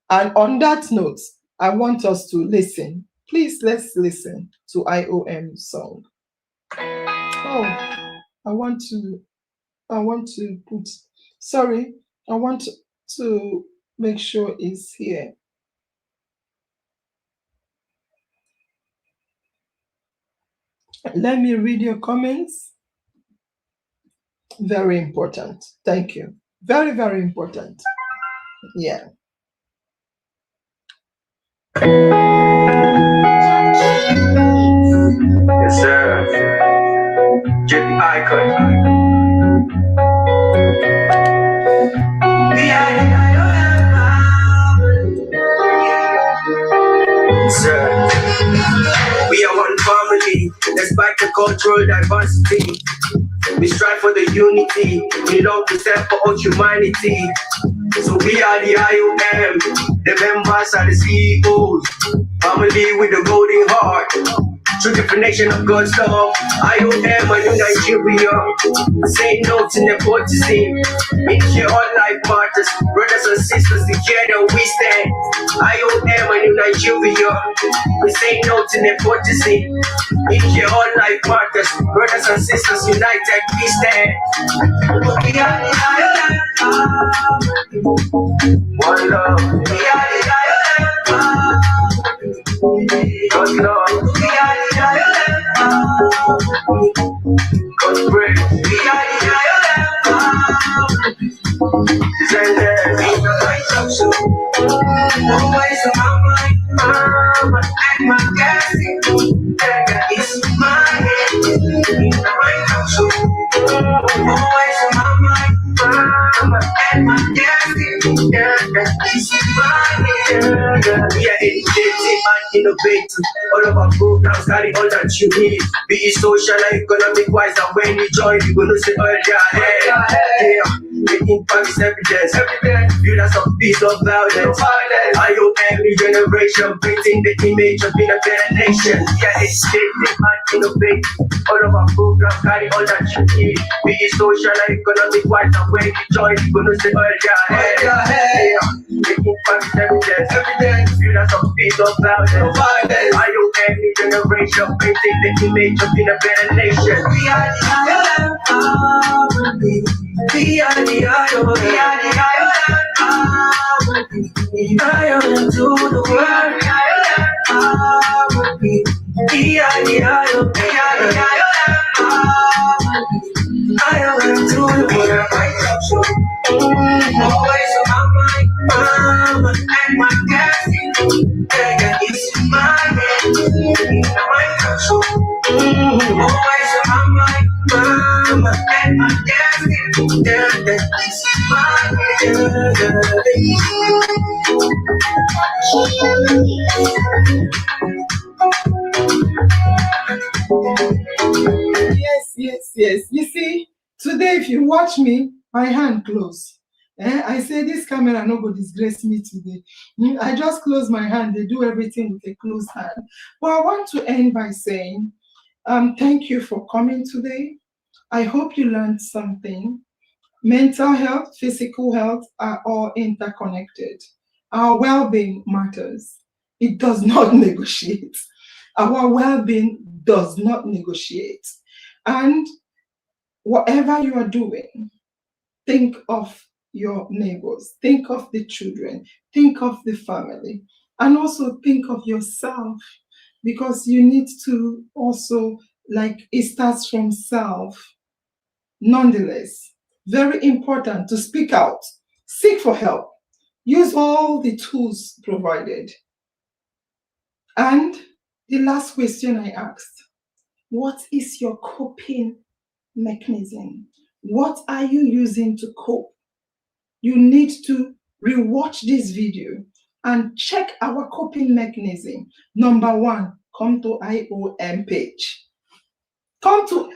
Speaker 4: And on that note, I want us to listen. Please, let's listen to IOM song. Oh, I want to make sure it's here. Let me read your comments. Very important. Thank you. Very, very important. Yeah.
Speaker 5: Yes, sir. JP Icon. Sir, we are one family, despite the cultural diversity. We strive for the unity, we love to stand for all humanity. So we are the IOM, the members are the CEOs, family with a golden heart. True definition of God's love. IOM and New Nigeria. Say no to nepotism. Make sure all life matters. Brothers and sisters, together we stand. IOM and New Nigeria. We say no to nepotism. Make sure all life matters. Brothers and sisters, united we stand. We are the IOM. One love. We are the IOM. God's love. We are the God's grace. We are the always on my mind, and my gas is my head. Always on my mind, and my gas is my head. We are educating and innovating. All of our programs carry all that you need. Be it social and economic wise, and when you join, you're gonna say, oh, yeah. Making promise evidence. Builders of peace, of violence. IOM generation, painting the image of being a better nation. Yeah, educating and innovating. All of our programs carry all that you need. Be it social and economic wise, and when you join, you're gonna say, oh, yeah. Making promise evidence. Builders of peace, of violence. IOM generation, painting the image of in a better nation. We are the island harmony. We are the island. We are the island harmony. Island to the world. Island harmony. We are the island. We are the island harmony. Island to the world. Always on my mind, mama, and my destiny. Yeah, it's my head, my control. Always on my mind, mama, and my destiny. Yeah, it's my
Speaker 4: Yes. You see, today if you watch me, my hand close. I say this camera no go disgrace me today. I just close my hand. They do everything with a closed hand. But I want to end by saying, thank you for coming today. I hope you learned something. Mental health, physical health are all interconnected. Our well-being matters. It does not negotiate. Our well-being does not negotiate. And whatever you are doing, think of your neighbors, think of the children, think of the family, and also think of yourself, because you need to also, it starts from self. Nonetheless, very important to speak out, seek for help, use all the tools provided. And the last question I asked, what is your coping mechanism? What are you using to cope? You need to rewatch this video and check our coping mechanism. Number one, come to IOM page.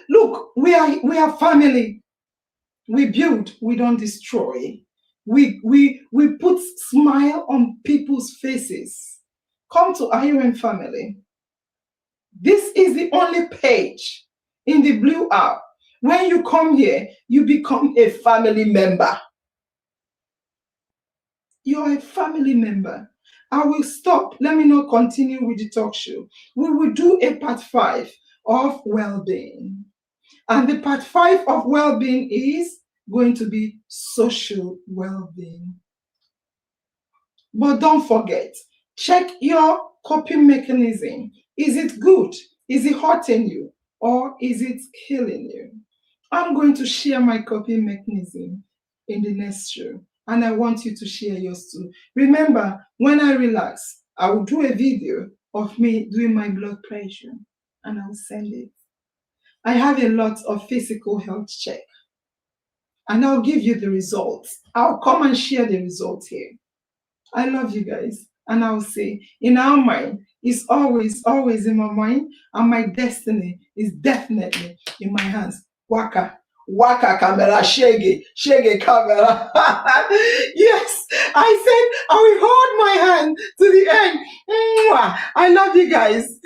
Speaker 4: Look, we are family. We build, we don't destroy. We put smile on people's faces. Come to IOM family. This is the only page in the blue app. When you come here, you become a family member. You're a family member. I will stop. Let me not continue with the talk show. We will do a part 5 of well-being. And the part 5 of well-being is going to be social well-being. But don't forget, check your coping mechanism. Is it good? Is it hurting you? Or is it killing you? I'm going to share my coping mechanism in the next show. And I want you to share yours too. Remember, when I relax, I will do a video of me doing my blood pressure and I'll send it. I have a lot of physical health check and I'll give you the results. I'll come and share the results here. I love you guys. And I'll say, in our mind, it's always in my mind, and my destiny is definitely in my hands. Waka camera, shege camera. Yes, I said I will hold my hand to the end. I love you guys.